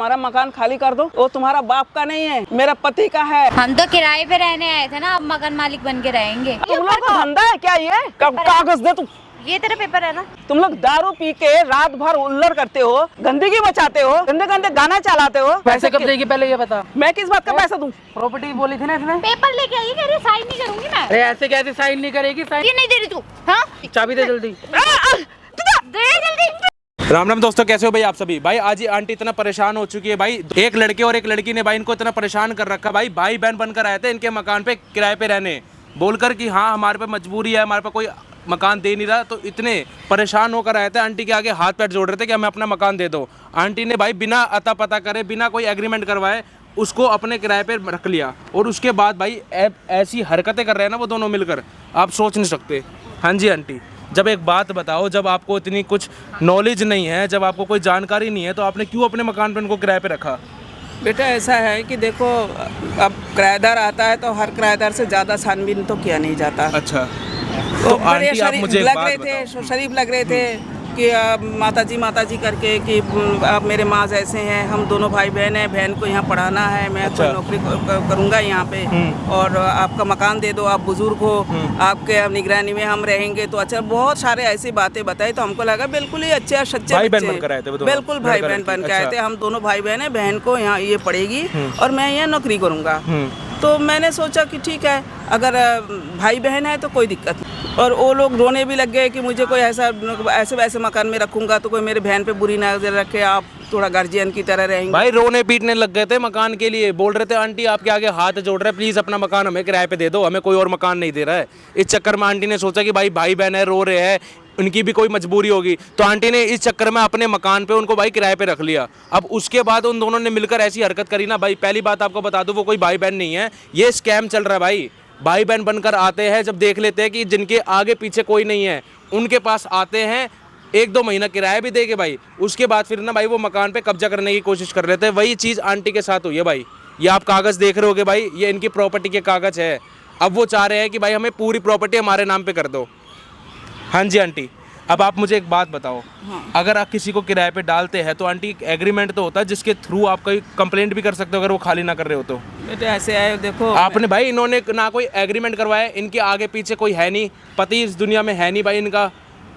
हमारा मकान खाली कर दो। वो तुम्हारा बाप का नहीं है, मेरा पति का है। हम तो किराए पे रहने आए थे ना, अब मकान मालिक बन के रहेंगे। तुम लोग का धंधा है क्या ये? कागज दे तुम। ये तेरा पेपर है ना? तुम लोग दारू पी के रात भर उल्लड़ करते हो, गंदगी मचाते हो, गंदे गंदे गाना चलाते हो। पैसे कब देगी पहले ये बता। मैं किस बात का पैसा दूं? प्रॉपर्टी बोली थी ना इसने। पेपर लेके आई, कह रही साइन नहीं करूंगी मैं। अरे ऐसे कैसे साइन नहीं करेगी? साइन ये नहीं दे रही तू? हाँ चाबी दे जल्दी। दे जल्दी। राम राम दोस्तों, कैसे हो भाई आप सभी। भाई आज ये आंटी इतना परेशान हो चुकी है भाई। एक लड़के और एक लड़की ने भाई इनको इतना परेशान कर रखा भाई बहन बनकर आए थे इनके मकान पे किराए पे रहने, बोलकर कि हाँ हमारे पे मजबूरी है, हमारे पे कोई मकान दे नहीं रहा। तो इतने परेशान होकर आए थे, आंटी के आगे हाथ पैर जोड़ रहे थे कि हमें अपना मकान दे दो। आंटी ने भाई बिना अता पता करे, बिना कोई एग्रीमेंट करवाए उसको अपने किराए पे रख लिया। और उसके बाद भाई ऐसी हरकतें कर रहे हैं ना वो दोनों मिलकर, आप सोच नहीं सकते। हाँ जी आंटी, जब एक बात बताओ, जब आपको इतनी कुछ नॉलेज नहीं है, जब आपको कोई जानकारी नहीं है, तो आपने क्यों अपने मकान पर इनको किराए पे रखा? बेटा ऐसा है कि देखो, अब किराएदार आता है तो हर किराएदार से ज़्यादा छानबीन तो किया नहीं जाता। अच्छा, तो आंटी आप शरीफ मुझे एक लग बात रहे थे, शरीफ लग रहे थे कि माता जी करके कि आप मेरे माँ जैसे हैं, हम दोनों भाई बहन हैं, बहन को यहाँ पढ़ाना है, मैं अच्छा। कोई नौकरी करूँगा यहाँ पे, और आपका मकान दे दो, आप बुजुर्ग हो, आपके निगरानी में हम रहेंगे तो अच्छा। बहुत सारे ऐसी बातें बताई तो हमको लगा बिल्कुल ही अच्छे सच्चे भाई बहन बच्चे बनकर आए थे वो हैं। दोनों? बिल्कुल भाई बहन बन के आए थे। हम दोनों भाई बहन हैं, बहन को यहाँ ये पढ़ेगी और मैं यहाँ नौकरी करूँगा। तो मैंने सोचा कि ठीक है, अगर भाई बहन है तो कोई दिक्कत नहीं। और वो लोग रोने भी लग गए कि मुझे कोई ऐसे वैसे मकान में रखूंगा तो कोई मेरे बहन पे बुरी नजर रखे, आप थोड़ा गार्जियन की तरह रहेंगे। भाई रोने पीटने लग गए थे मकान के लिए, बोल रहे थे आंटी आपके आगे हाथ जोड़ रहे हैं, प्लीज अपना मकान हमें किराए पे दे दो, हमें कोई और मकान नहीं दे रहा है। इस चक्कर में आंटी ने सोचा कि भाई बहन है, रो रहे हैं, उनकी भी कोई मजबूरी होगी, तो आंटी ने इस चक्कर में अपने मकान पे उनको भाई किराए पे रख लिया। अब उसके बाद उन दोनों ने मिलकर ऐसी हरकत करी ना भाई, पहली बात आपको बता दूं, वो कोई भाई बहन नहीं है, ये स्कैम चल रहा है भाई बहन बनकर आते हैं, जब देख लेते हैं कि जिनके आगे पीछे कोई नहीं है उनके पास आते हैं, 1-2 महीना किराया भी देके भाई, उसके बाद फिर ना भाई वो मकान पे कब्जा करने की कोशिश कर लेते हैं। वही चीज़ आंटी के साथ हुई है भाई। ये आप कागज़ देख रहे होगे भाई, ये इनकी प्रॉपर्टी के कागज़ है। अब वो चाह रहे हैं कि भाई हमें पूरी प्रॉपर्टी हमारे नाम पे कर दो। हाँ जी आंटी, अब आप मुझे एक बात बताओ, अगर आप किसी को किराए पे डालते हैं तो आंटी एग्रीमेंट तो होता है जिसके थ्रू आप कोई कंप्लेंट भी कर सकते हो अगर वो खाली ना कर रहे हो तो। बेटे ऐसे आए देखो, आपने भाई, इन्होंने ना कोई एग्रीमेंट करवाया, इनके आगे पीछे कोई है नहीं, पति इस दुनिया में है नहीं भाई इनका,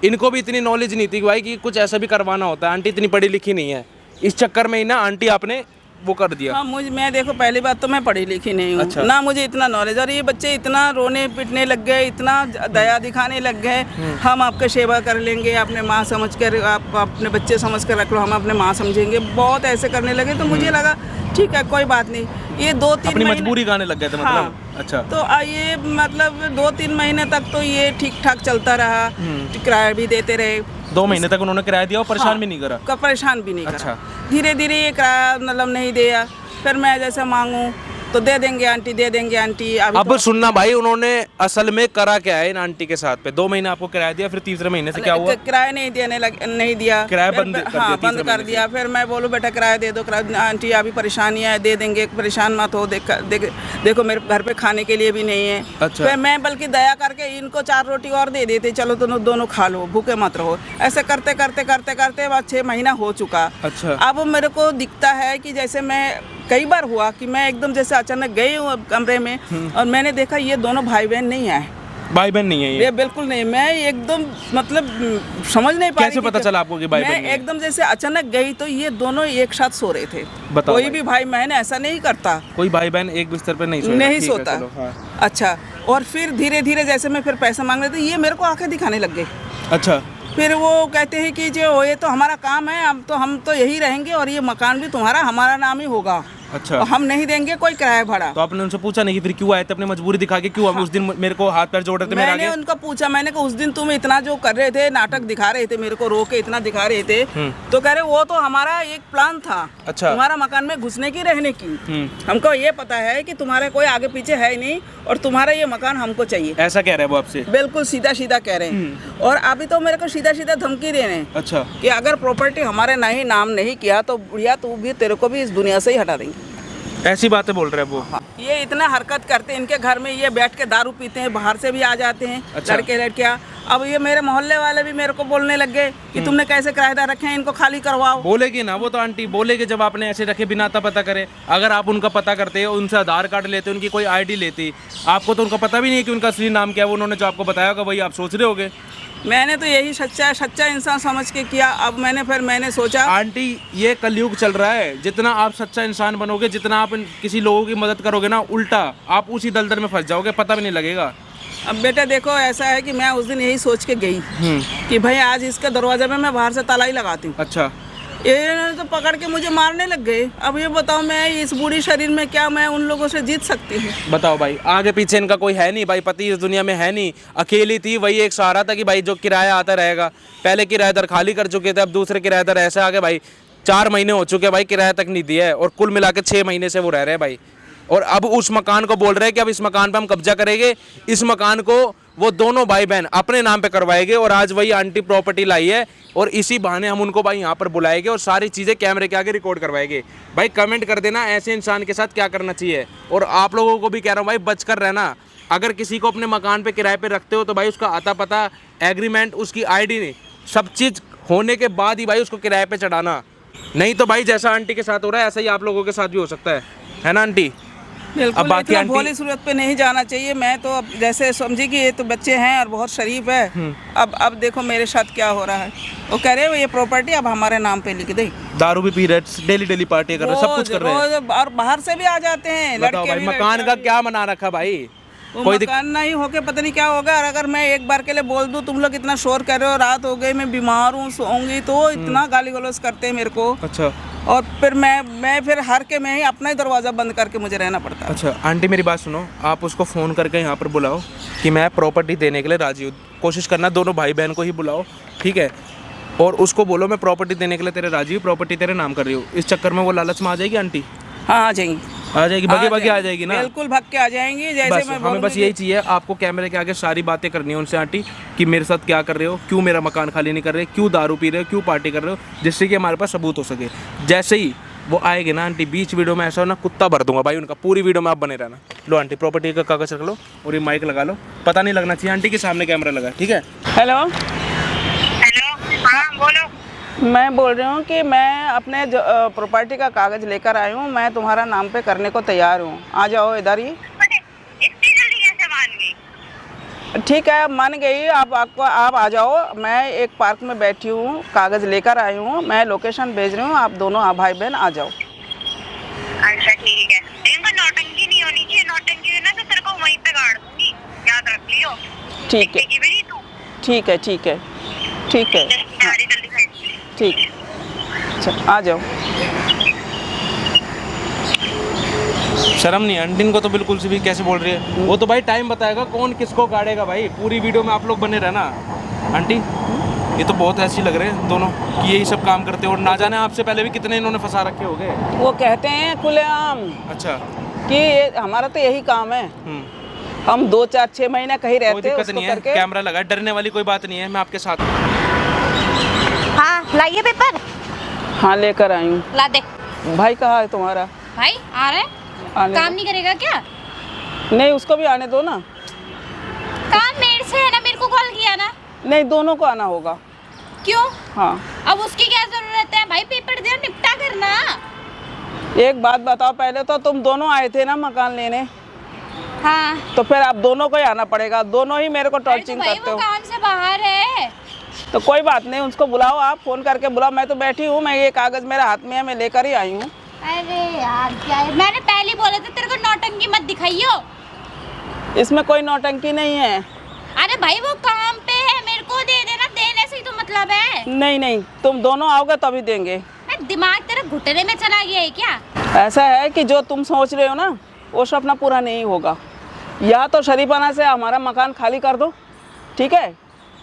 इनको भी इतनी नॉलेज नहीं थी भाई कि कुछ ऐसा भी करवाना होता है। आंटी इतनी पढ़ी लिखी नहीं है, इस चक्कर में ही ना आंटी आपने वो कर दिया। हाँ, मैं देखो पहली बात तो मैं पढ़ी लिखी नहीं हूँ। अच्छा। ना मुझे इतना नॉलेज, और ये बच्चे इतना रोने पिटने लग गए, इतना दया दिखाने लग गए, हम आपका सेवा कर लेंगे, अपने माँ समझ कर, आप अपने बच्चे समझ कर रख लो, हम अपने माँ समझेंगे, बहुत ऐसे करने लगे। तो मुझे लगा ठीक है कोई बात नहीं, ये 2-3 अपनी महीने मजबूरी गाने लग गए थे मतलब। हाँ। अच्छा, तो ये मतलब 2-3 महीने तक तो ये ठीक ठाक चलता रहा, किराया भी देते रहे। 2 महीने तक उन्होंने किराया दिया और परेशान भी नहीं करा? परेशान भी नहीं अच्छा। करा। धीरे धीरे ये किराया मतलब नहीं दिया, फिर मैं जैसे मांगूं तो दे देंगे आंटी, दे देंगे आंटी। अब तो सुनना भाई, उन्होंने असल में करा क्या है इन आंटी के साथ पे? 2 महीने आपको किराया दिया, फिर तीसरे महीने से क्या हुआ? किराया नहीं नहीं दिया, किराया फिर बंद कर दिया, हाँ, बंद तीसरे कर महीने दिया। फिर मैं बोलूँ बेटा किराया दे दो, आंटी अभी परेशानी है, दे देंगे, परेशान मत हो, देखो मेरे घर पे खाने के लिए भी नहीं है। अच्छा। फिर मैं बल्कि दया करके इनको 4 रोटी और दे देते, चलो दोनों खा लो, भूखे मत रहो। ऐसे करते करते करते करते बाद 6 महीना हो चुका। अच्छा। अब मेरे को दिखता है कि जैसे मैं कई बार हुआ कि मैं एकदम जैसे अचानक गई हूँ कमरे में और मैंने देखा ये दोनों भाई बहन नहीं आए। भाई बहन नहीं है ये बिल्कुल नहीं। मैं एकदम मतलब समझ नहीं पा रही। कैसे पता चला आपको कि भाई बहन नहीं है? एकदम जैसे अचानक गई तो ये दोनों एक साथ सो रहे थे। बताओ कोई भाई। भी भाई बहन ऐसा नहीं करता, कोई भाई बहन एक बिस्तर पे नहीं सोता? नहीं ठीक है, सोता। चलो, हाँ। अच्छा, और फिर धीरे धीरे जैसे मैं फिर पैसा मांग रहे थे, ये मेरे को आंखें दिखाने लग गए। अच्छा। फिर वो कहते हैं कि जो ये तो हमारा काम है, अब तो हम तो यही रहेंगे और ये मकान भी तुम्हारा हमारा नाम ही होगा। अच्छा। और हम नहीं देंगे कोई किराया भाड़ा। तो आपने उनसे पूछा नहीं कि फिर क्यों आए थे? अपनी मजबूरी दिखा के क्यों? उस दिन मेरे को हाथ पैर जोड़ रहे थे मेरे मैंने आगे। उनको पूछा, मैंने कहा उस दिन तुम इतना जो कर रहे थे, नाटक दिखा रहे थे, मेरे को रो के इतना दिखा रहे थे, तो कह रहे वो तो हमारा एक प्लान था। अच्छा। तुम्हारा मकान में घुसने की, रहने की। हमको ये पता है कि तुम्हारे कोई आगे पीछे है ही नहीं और तुम्हारा ये मकान हमको चाहिए। ऐसा कह रहे हैं वो आपसे? बिल्कुल सीधा सीधा कह रहे हैं। और अभी तो मेरे को सीधा सीधा धमकी दे रहे हैं। अच्छा। कि अगर प्रॉपर्टी हमारे नहीं नाम नहीं किया तो बुढ़िया तू भी, तेरे को भी इस दुनिया से ही हटा देंगे। ऐसी बातें बोल रहे हैं वो? हाँ। ये इतना हरकत करते हैं, इनके घर में ये बैठ के दारू पीते हैं, बाहर से भी आ जाते हैं। अच्छा। लड़के लड़कियाँ अब ये मेरे मोहल्ले वाले भी मेरे को बोलने लग गए कि तुमने कैसे किराएदार रखे हैं, इनको खाली करवाओ। बोलेगी ना वो तो आंटी, बोलेगी जब आपने ऐसे रखे बिना अता पता करे। अगर आप उनका पता करते, उनसे आधार कार्ड लेते, उनकी कोई आईडी लेती, आपको तो उनका पता भी नहीं है कि उनका असली नाम क्या है। उन्होंने जो आपको बताया होगा वही आप सोच रहे होगे। मैंने तो यही सच्चा इंसान समझ के किया। अब मैंने सोचा आंटी ये कलयुग चल रहा है, जितना आप सच्चा इंसान बनोगे, जितना आप किसी लोगों की मदद करोगे ना, उल्टा आप उसी दलदल में फंस जाओगे, पता भी नहीं लगेगा। अब बेटा देखो, ऐसा है कि मैं उस दिन यही सोच के गई कि भाई आज इसके दरवाजे में मैं बाहर से ताला ही लगाती हूँ। अच्छा, ये तो पकड़ के मुझे मारने लग गए। अब ये बताओ, मैं इस बूढ़ी शरीर में क्या मैं उन लोगों से जीत सकती हूँ? बताओ भाई, आगे पीछे इनका कोई है नहीं भाई, पति इस दुनिया में है नहीं, अकेली थी, वही एक सहारा था कि भाई जो किराया आता रहेगा। पहले किराएदार खाली कर चुके थे, अब दूसरे किराएदार ऐसे आ गए भाई, 4 महीने हो चुके भाई, किराया तक नहीं दिया है, और कुल मिला के 6 महीने से वो रह रहे हैं भाई। और अब उस मकान को बोल रहे हैं कि अब इस मकान पे हम कब्जा करेंगे, इस मकान को वो दोनों भाई बहन अपने नाम पे करवाएंगे। और आज वही आंटी प्रॉपर्टी लाई है, और इसी बहाने हम उनको भाई यहाँ पर बुलाएंगे और सारी चीज़ें कैमरे के आगे रिकॉर्ड करवाएंगे। भाई कमेंट कर देना ऐसे इंसान के साथ क्या करना चाहिए। और आप लोगों को भी कह रहा हूँ भाई, बच कर रहना। अगर किसी को अपने मकान पे किराए पे रखते हो तो भाई उसका आता पता, एग्रीमेंट, उसकी आईडी नहीं, सब चीज़ होने के बाद ही भाई उसको किराए पे चढ़ाना। नहीं तो भाई जैसा आंटी के साथ हो रहा है ऐसा ही आप लोगों के साथ भी हो सकता है ना आंटी? बिल्कुल, इतना भोली सूरत पे नहीं जाना चाहिए। मैं तो अब जैसे समझी कि ये तो बच्चे हैं और बहुत शरीफ है। अब देखो मेरे साथ क्या हो रहा है। वो कह रहे हो ये प्रॉपर्टी अब हमारे नाम पे लिख दे। दारू भी पी रहे, डेली पार्टी कर रहे, सब कुछ कर रहे हैं, और बाहर से भी आ जाते हैं लड़के भाई। भी। मकान का क्या बना रखा भाई? कोई मकान नहीं होके पता नहीं क्या होगा। और अगर मैं एक बार के लिए बोल दूं, तुम लोग इतना शोर कर रहे हो, रात हो गई, मैं बीमार हूँ, सोऊंगी, तो इतना गाली गलौज करते हैं मेरे को। अच्छा, और फिर मैं फिर हार के मैं ही अपना ही दरवाज़ा बंद करके मुझे रहना पड़ता है। अच्छा आंटी मेरी बात सुनो, आप उसको फ़ोन करके यहाँ पर बुलाओ कि मैं प्रॉपर्टी देने के लिए राजी हूँ। कोशिश करना दोनों भाई बहन को ही बुलाओ, ठीक है? और उसको बोलो मैं प्रॉपर्टी देने के लिए तेरे राजी हूँ, प्रॉपर्टी तेरे नाम कर रही हूँ। इस चक्कर में वो लालच में आ जाएगी आंटी? हाँ, आ जाएंगी, भागी आ जाएगी ना? बिल्कुल भाग के आ जाएंगी। जैसे बस, मैं हमें बस यही चाहिए, आपको कैमरे के आगे सारी बातें करनी है उनसे आंटी, कि मेरे साथ क्या कर रहे हो, क्यों मेरा मकान खाली नहीं कर रहे, क्यों दारू पी रहे हो, क्यों पार्टी कर रहे हो, जिससे कि हमारे पास सबूत हो सके। जैसे ही वो आएगी ना आंटी, बीच वीडियो में ऐसा हो ना, कुत्ता भर दूंगा भाई उनका। पूरी वीडियो में आप बने रहना। लो आंटी, प्रॉपर्टी का कागज रख लो और ये माइक लगा लो, पता नहीं लगना चाहिए आंटी के सामने कैमरा लगा, ठीक है? हेलो, हाँ बोलो। मैं बोल रही हूँ कि मैं अपने प्रॉपर्टी का कागज़ लेकर आई हूँ। मैं तुम्हारा नाम पे करने को तैयार हूँ। आ जाओ इधर ही। इतनी जल्दी कैसे मान गई? ठीक है, मान गई। आप आ जाओ। मैं एक पार्क में बैठी हूँ, कागज़ लेकर आई हूँ, मैं लोकेशन भेज रही हूँ, आप दोनों भाई बहन आ जाओ। अच्छा ठीक है, लेकिन कोई नौटंकी नहीं होनी चाहिए। नौटंकी हुई ना तो तेरे को वहीं पे गाड़ दूंगी, याद रख लियो। ठीक है, टिकेगी भी नहीं तू। ठीक है, ठीक है, ठीक है, हाँ, गाड़ी जल्दी खड़ी। ठीक है। अच्छा आ जाओ। शर्म नहीं आंटी को तो बिल्कुल से भी, कैसे बोल रही है? वो तो भाई टाइम बताएगा कौन किसको गाड़ेगा भाई। पूरी वीडियो में आप लोग बने रहना। आंटी ये तो बहुत ऐसी लग रहे हैं दोनों कि यही सब काम करते हैं, और ना जाने आपसे पहले भी कितने इन्होंने फंसा रखे हो गए। वो कहते हैं खुलेआम अच्छा, कि हमारा तो यही काम है। हम 2, 4, 6 महीने कहीं कोई रहते हैं, दिक्कत नहीं है, कैमरा लगा, डरने वाली कोई बात नहीं है, मैं आपके साथ हूं। हाँ लाइए पेपर। हाँ लेकर आई हूँ। ला दे। भाई कहाँ है तुम्हारा? भाई आ रहे? काम नहीं करेगा क्या? नहीं, उसको भी आने दो ना। काम मेरे से है ना, मेरे को कॉल किया ना। नहीं, दोनों को आना होगा। क्यों? हाँ, अब उसकी क्या जरूरत है भाई? पेपर दे, निपटा करना। एक बात बताओ, पहले तो तुम दोनों आए थे ना मकान लेने। हाँ तो फिर अब दोनों को ही आना पड़ेगा। दोनों ही मेरे को टॉर्चिंग भाई करते वो हो। काम से बाहर है। तो कोई बात नहीं, उसको बुलाओ, आप फोन करके बुलाओ। मैं तो बैठी हूँ, मैं ये कागज मेरे हाथ में है, मैं लेकर ही आई हूँ। अरे यार क्या है? मैंने पहले ही बोला था तेरे को नौटंकी मत दिखाइयो। इसमें कोई नौटंकी नहीं है। अरे भाई वो काम पे है, मेरे को दे देना। देने से ही तो मतलब है। नहीं नहीं, तुम दोनों आओगे तभी देंगे। मैं दिमाग तेरा घुटने में चला गया है क्या? ऐसा है कि जो तुम सोच रहे हो ना, वो सपना पूरा नहीं होगा। या तो शरीफाना से हमारा मकान खाली कर दो, ठीक है?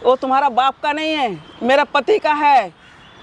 वो तुम्हारा बाप का नहीं है, मेरा पति का है,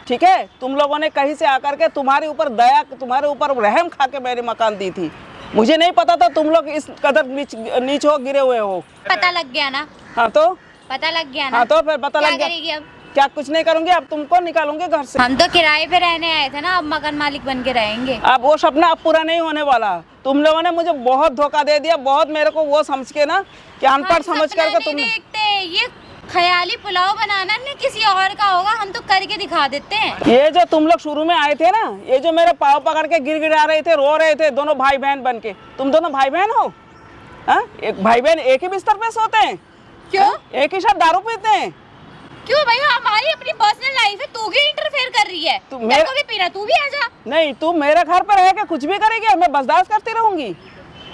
ठीक है? तुम लोगों ने कहीं से आकर के तुम्हारे ऊपर दया, तुम्हारे ऊपर रहम खा के मैंने मकान दी थी। मुझे नहीं पता था तुम लोग इस कदर नीच हो, गिरे हुए हो। पता लग गया ना? हाँ तो पता लग गया ना? हाँ तो फिर पता क्या लग गया। करेगी अब? क्या कुछ नहीं करूँगी, अब तुमको निकालूंगी घर से। हम तो किराए पे रहने आए थे ना, अब मकान मालिक बन के रहेंगे। अब वो सपना अब पूरा नहीं होने वाला। तुम लोगों ने मुझे बहुत धोखा दे दिया, बहुत मेरे को वो समझ के ना कि अनपढ़ समझ करके तुम देखते ये ख्याली पुलाव बनाना नहीं किसी और का होगा, हम तो करके दिखा देते हैं। ये जो तुम लोग शुरू में आए थे ना, ये जो मेरे पाँव पकड़ के गिड़गिड़ा रहे थे, रो रहे थे, दोनों भाई बहन बन के, तुम दोनों भाई बहन हो? हाँ, एक भाई बहन एक ही बिस्तर पे सोते हैं? क्यों? एक ही साथ दारू पीते हैं? क्यों भैया, हमारी अपनी पर्सनल लाइफ है, तू भी इंटरफेयर कर रही है। मेरे को भी पीना, तू भी आ जा। नहीं, तू मेरे घर पर रह के कुछ भी करेगी, मैं बर्दाश्त करती रहूंगी।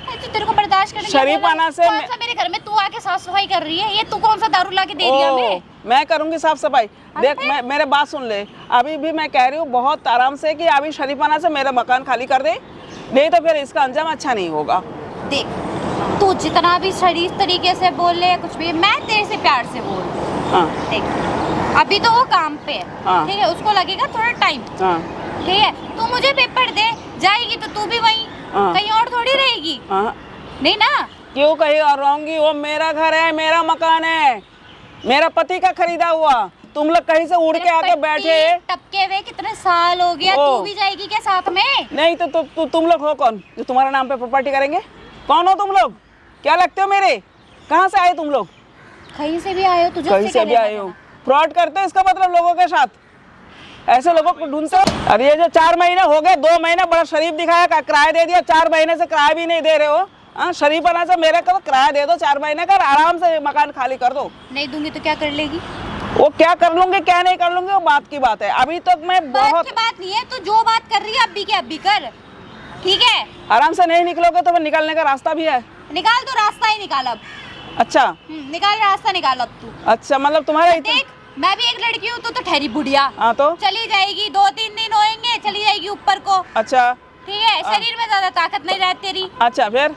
तो तेरे को बर्दाश्त करने शरीफाना से कौन सा मेरे घर में तू आके साफ सफाई कर रही है? ये तू कौन सा दारू ला के दे रही है हमें? मैं करूंगी साफ सफाई। देख, मेरे बात सुन ले, अभी भी मैं कह रही हूँ बहुत आराम से कि अभी शरीफाना से मेरा मकान खाली कर दे, नहीं तो फिर इसका अंजाम अच्छा नहीं होगा। देख, तू जितना भी शरीफ तरीके से बोल ले, कुछ भी, मैं तेरे से प्यार से बोल। हाँ। देख, अभी तो वो काम पे है, हाँ। ठीक है, उसको लगेगा थोड़ा टाइम, हाँ। ठीक है। तू मुझे पेपर दे, जाएगी तो तू भी वहीं, हाँ। कहीं और थोड़ी रहेगी, हाँ। नहीं ना? क्यों कहीं और रहूंगी? वो मेरा घर है, मेरा मकान है, मेरा पति का खरीदा हुआ। तुम लोग कहीं से उड़ के आके बैठे। टपके हुए कितने साल हो गया, तू भी जाएगी क्या साथ में? नहीं तो तुम लोग हो कौन जो तुम्हारे नाम पे प्रॉपर्टी करेंगे? कौन हो तुम लोग? क्या लगते हो मेरे? कहाँ से आए तुम लोग? कहीं से भी आए हो? तुझे कहीं से भी आए हो? फ्रॉड करते हो, इसका मतलब लोगों के साथ ऐसे लोगों को ढूंढते हो। अरे ये जो 4 महीने हो गए, 2 महीने बड़ा शरीफ दिखाया, किराया दे दिया, 4 महीने से किराया भी नहीं दे रहे हो। हाँ, शरीफ बना से मेरे को किराया दे दो 4 महीने का, आराम से मकान खाली कर दो। नहीं दूंगी तो क्या कर लेगी? वो क्या कर लूंगी क्या नहीं कर लूंगी वो बात की बात है। अभी तक मैं बहुत बात नहीं है, तू जो बात कर रही है अभी के अभी कर, ठीक है? आराम से नहीं निकलोगे तो फिर निकलने का रास्ता भी है। निकाल, तो रास्ता ही निकाल अब। अच्छा, निकाल, रास्ता निकाल अब तू। अच्छा, मतलब तुम्हारा देख, मैं भी एक लड़की हूँ, तो ठहरी बुढ़िया। हाँ, तो चली जाएगी, 2-3 दिन होंगे, चली जाएगी ऊपर को। अच्छा, ठीक है, शरीर में ज्यादा ताकत नहीं रहती तेरी। अच्छा, फिर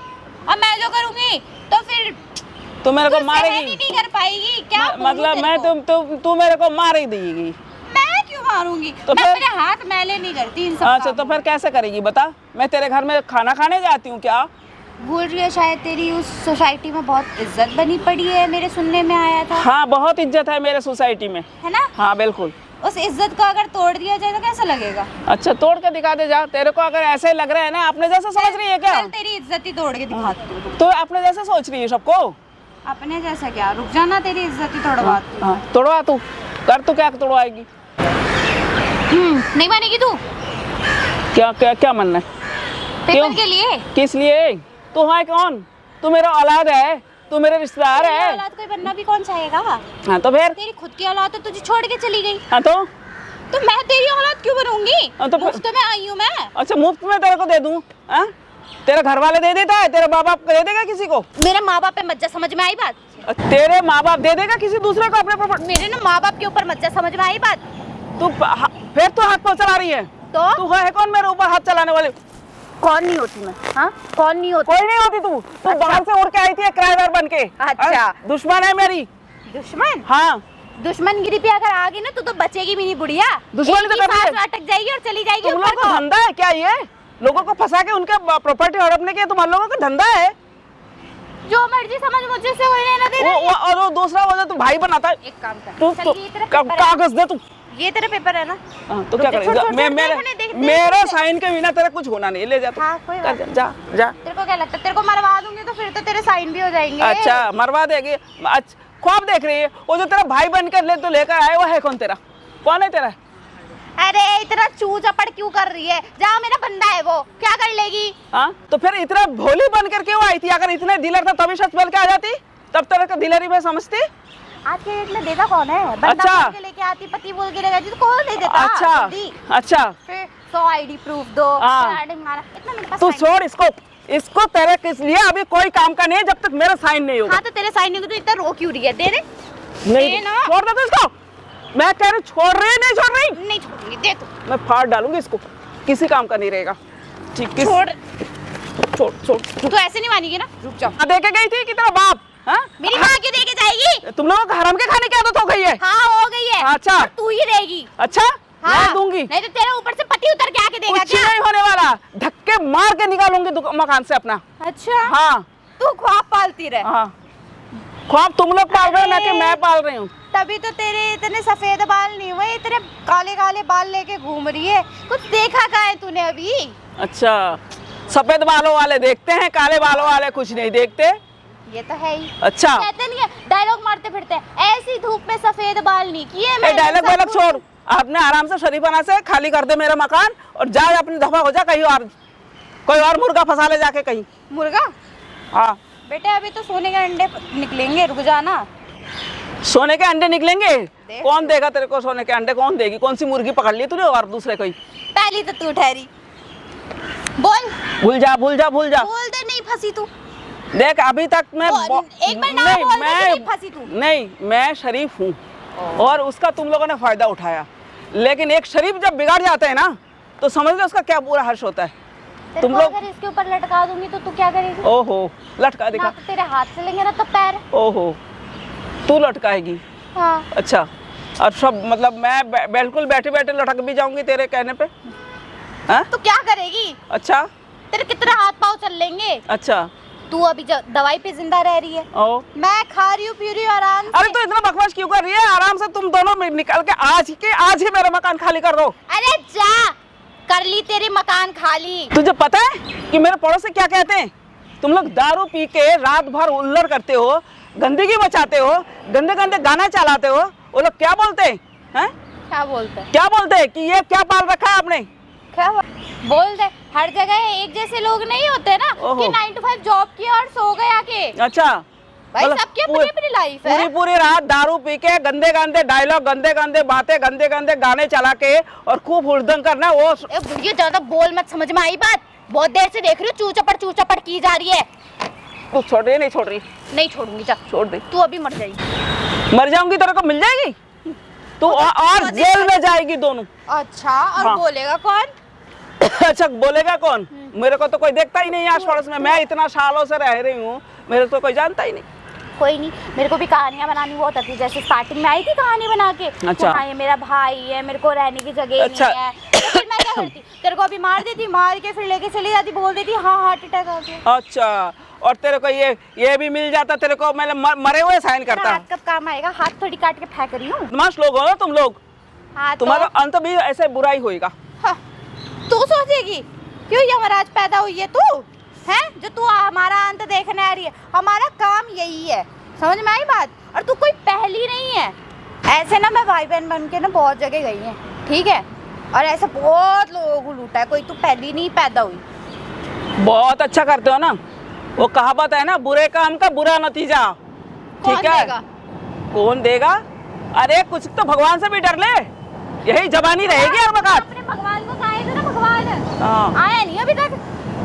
अब मैं जो करूंगी तो फिर तू मेरे को तू मारेगी? सहन ही नहीं कर पाएगी क्या? मतलब मैं तू मेरे को मार ही देगी? मैं क्यों मारूंगी? तो मैं फिर? अपने हाथ मैले नहीं करती इन सब अच्छा, तो कामों फिर कैसे करेगी बता? मैं तेरे घर में खाना खाने जाती हूँ क्या? में। भूल रही है शायद, तेरी उस सोसाइटी में बहुत इज्जत बनी पड़ी है, मेरे सुनने में आया था। हाँ, बहुत इज्जत है मेरे सोसाइटी में, है ना? हाँ बिल्कुल। उस इज्जत को अगर तोड़ दिया जाए तो कैसा लगेगा? अच्छा, तोड़ के दिखा दे जा। तेरे को अगर ऐसे लग रहा है ना, अपने जैसा समझ रही है क्या? चल तेरी इज्जत ही तोड़ के दिखाती हूँ। तो अपने जैसा सोच रही है सबको? अपने जैसा क्या, रुक जाना, तेरी इज्जत ही तोड़वाती हूँ। हाँ, तोड़वा तू, कर तू, क्या तोड़वाएगी? नहीं मानेगी तू? क्या क्या क्या मनना है? पेपर के लिए? किस लिए? तू है कौन? तू मेरा औलाद है, तू मेरे रिश्तेदार तेरी है। औलाद कोई बनना भी कौन चाहेगा? हाँ, तो फिर? तेरी खुद की औलाद तो तुझे छोड़ के चली गई, हाँ, तो मैं तेरी औलाद क्यों बनूंगी? हाँ, तो मुफ्त में आई हूँ मैं। अच्छा, मुफ्त में तेरे को दे दूं? हाँ, तेरे घर वाले दे देता है, तेरे माँ बाप दे देगा किसी को? मेरे माँ बाप पे मत जा, समझ में आई बात? तेरे माँ बाप दे देगा किसी दूसरे को अपने प्रॉपर्टी? मेरे ना माँ बाप के ऊपर मत जा, समझ में आई बात? तू फिर तो हाथ पर चला रही है। तो तू है कौन मेरे ऊपर हाथ चलाने वाली? कौन नहीं होती मैं? हाँ, कौन नहीं होती? कोई नहीं होती तू। तू बाहर से उड़ के आई थी किराएदार बन के। अच्छा। हाँ, दुश्मन है मेरी। दुश्मन? हाँ, दुश्मनगिरी पे अगर आ गई ना तो बचेगी भी नहीं बुढ़िया। दुश्मनी तो एक ही करनी है। सांस में अटक जाएगी और चली जाएगी तुम ऊपर लोगों का को। धंधा है क्या ये? लोगों को फंसा के उनके प्रॉपर्टी हड़पने के तुम लोगों का धंधा है? जो मर्जी समझ, मुझे से कोई लेना देना नहीं। और वो दूसरा वजह तू भाई बनाता है। एक काम कर, तू चल ये तेरा पेपर है। कागज दे तू। ये तेरा पेपर है ना? हाँ, तो क्या छोड़, करेगा? छोड़, मैं छोड़, मेरे देखने, देख, मेरे देख। साइन के बिना तेरा कुछ होना नहीं। ले जा तू। हाँ, कोई बात कर, जा जा। तेरे को क्या लगता है, तेरे को मरवा दूंगी तो फिर तो तेरे साइन भी हो जाएंगे। अच्छा, मरवा देगी? अच्छा, ख्वाब देख रही है? वो जो तेरा भाई बनकर लेकर आए, वो है कौन तेरा? कौन है तेरा? अरे इतना चू चपड़ क्यों कर रही है? जहाँ मेरा बंदा है वो क्या कर लेगी? हाँ, तो फिर इतना भोली बनकर क्यों आई थी? अगर इतने दिलर था तभी सच बोल के आ जाती, तब तेरे को दिलरी में समझती। आज के डेट में देता कौन है? बंदा अच्छा। बोल के लेके आती, पति बोल के लेके आती तो कौन दे देता? अच्छा, जल्दी। अच्छा, फिर 100 आईडी प्रूफ दो, हाँ। इतना मेरे पास तू time छोड़ इसको तेरे किस लिए अभी कोई काम का नहीं है जब तक मेरा साइन नहीं होगा। हाँ, तो तेरे साइन नहीं होगा तो इतना रो क्यों रही है? दे दे। नहीं, दे ना। छोड़ दे तू इसको। मैं कह रही छोड़ रही नहीं छोड़ रही। नहीं छोड़ूंगी, दे तू। मैं फाड़ डालूंगी इसको, किसी काम का नहीं रहेगा। ठीक है, छोड़। छोड़ छोड़। तू ऐसे नहीं मानेगी ना, रुक जाओ। दे के गई थी कि तेरा बाप? हाँ, मेरी माँ क्यों दे के जाएगी? तुम लोगों को हराम के खाने की आदत हो गई है। हाँ, हो गई है। अच्छा। और तू ही रहेगी। अच्छा, हाँ, मैं दूंगी। नहीं तो तेरे ऊपर से पति उतर के आके देगा कुछ क्या? नहीं होने वाला, धक्के मार के निकालूंगी मकान से अपना। अच्छा, हाँ तू ख्वाब पालती रहे। हाँ, ख्वाब तुम लोग पाल रहे हो ना कि अरे। मैं पाल रही हूँ? तभी तो तेरे इतने सफेद बाल नहीं हुए, तेरे काले काले बाल लेके घूम रही है। कुछ देखा कहाँ है तूने अभी? अच्छा, सफेद बालों वाले देखते हैं, काले बालों वाले कुछ नहीं देखते। ये तो है ही। अच्छा कहते नहीं है, डायलॉग मारते फिरते हैं, ऐसी धूप में सफेद बाल नहीं किए मैंने डायलॉग सब वायलॉग कुछ। छोड़, आपने आराम से शरीफाना से खाली कर दे मेरा मकान और जा अपनी दफा हो जा कहीं और, कोई और मुर्गा फंसा ले जाके कहीं। मुर्गा? हाँ बेटे अभी तो सोने के अंडे निकलेंगे, रुक जाना। सोने के अंडे निकलेंगे? कौन देगा तेरे को सोने के अंडे? कौन देगी? कौन सी मुर्गी पकड़ ली तूने और दूसरे कोई? पहली तो तू ठहरी। बोल भूल जा भूल जा भूल जा। बोल दे, नहीं फंसी तू। देख अभी तक मैं एक बार ना बोल दे कि नहीं फंसी तू। नहीं, मैं शरीफ हूँ और उसका तुम लोगों ने फायदा उठाया, लेकिन एक शरीफ जब बिगाड़ जाते हैं ना तो समझ लो उसका क्या बुरा हर्ष होता है। तुम लोग अगर इसके ऊपर लटका दूंगी तो तू क्या करेगी? ओहो लटका दिखा। ना तो तेरे हाथ से लेंगे ना तो पैर। ओहो तू लटकाएगी? हाँ। अच्छा, और सब मतलब मैं बिल्कुल बैठे बैठे लटक भी जाऊंगी तेरे कहने पे? हाँ? तो क्या करेगी? अच्छा तेरे कितने हाथ पाँव चल लेंगे? अच्छा, तू अभी दवाई पे जिंदा रह रही है, ओ मैं खा रही हूँ पी रही हूँ आराम से। अरे तो इतना बकवास क्यों कर रही है? आराम से तुम दोनों निकल के आज ही मेरा मकान खाली कर दो। अरे जा, कर ली तेरी मकान खाली। तुझे पता है कि मेरे पड़ोसी क्या कहते हैं? तुम लोग दारू पी के रात भर उल्लड़ करते हो, गंदगी मचाते हो, गंदे गंदे गाना चलाते हो, वो लोग क्या बोलते हैं? क्या बोलते हैं? क्या बोलते हैं कि ये क्या पाल रखा है आपने? क्या बोल दे, हर जगह एक जैसे लोग नहीं होते ना कि 9 to 5 जॉब किया और सो गए आके। अच्छा भाई मतलब सबकी अपनी अपनी लाइफ है। पूरी पूरी रात दारू पी के गंदे गंदे डायलॉग, गंदे गंदे बातें, गंदे गंदे गाने चला के और खूब हुड़दंग करना। वो ए बुढ़िया ज्यादा बोल मत, समझ में आई बात? बहुत देर से देख रही हूँ चू चपड़ की जा रही है। तू छोड़ रही? नहीं छोड़ रही? नहीं छोड़ूंगी, जा छोड़ दे। तू अभी मर जाएगी। मर जाऊंगी तेरे को मिल जाएगी तू और जेल में जाएगी दोनों। अच्छा, और हाँ। बोलेगा कौन? अच्छा बोलेगा कौन? मेरे को तो कोई देखता ही नहीं आस पड़ोस में, मैं इतना सालों से रह रही हूँ, मेरे तो कोई जानता ही नहीं। कोई नहीं, मेरे को भी कहानियां बनानी बहुत आती है। जैसे स्टार्टिंग में आई थी कहानी बना के, अच्छा। हाँ ये मेरा भाई है, मेरे को रहने की जगह अच्छा। नहीं है, तो फिर मैं क्या करती, तेरे को अभी मार देती, मार के फिर लेके चली जाती, बोल देती हाँ हार्ट अटैक आ गया। अच्छा, और तेरे को ये भी मिल जाता तेरे को, मैं मरे हुए साइन करता। हाथ कब काम आएगा? हाथ थोड़ी काट के फेंक रही हूँ। बदमाश लोग हो तुम लोग, हाँ तुम्हारा अंत भी ऐसे बुरा ही होएगा। हाँ, तू सोचेगी क्यों यमराज पैदा हुई है तू, है जो तू हमारा अंत देखने आ रही है? हमारा काम यही है, समझ में आई बात? और तू कोई पहली नहीं है। ऐसे ना मैं भाई बहन बन के ना बहुत जगह गई है, ठीक है, और ऐसे बहुत लोगों को लूटा है, कोई तू पहली नहीं पैदा हुई। बहुत अच्छा करते हो ना, वो कहावत है ना, बुरे काम का बुरा नतीजा। कौन ठीक है, देगा? कौन देगा? अरे कुछ तो भगवान से भी डर ले, यही जबानी रहेगी हर वक्त। अपने भगवान को कहा था ना, भगवान हाँ। आया नहीं अभी तक।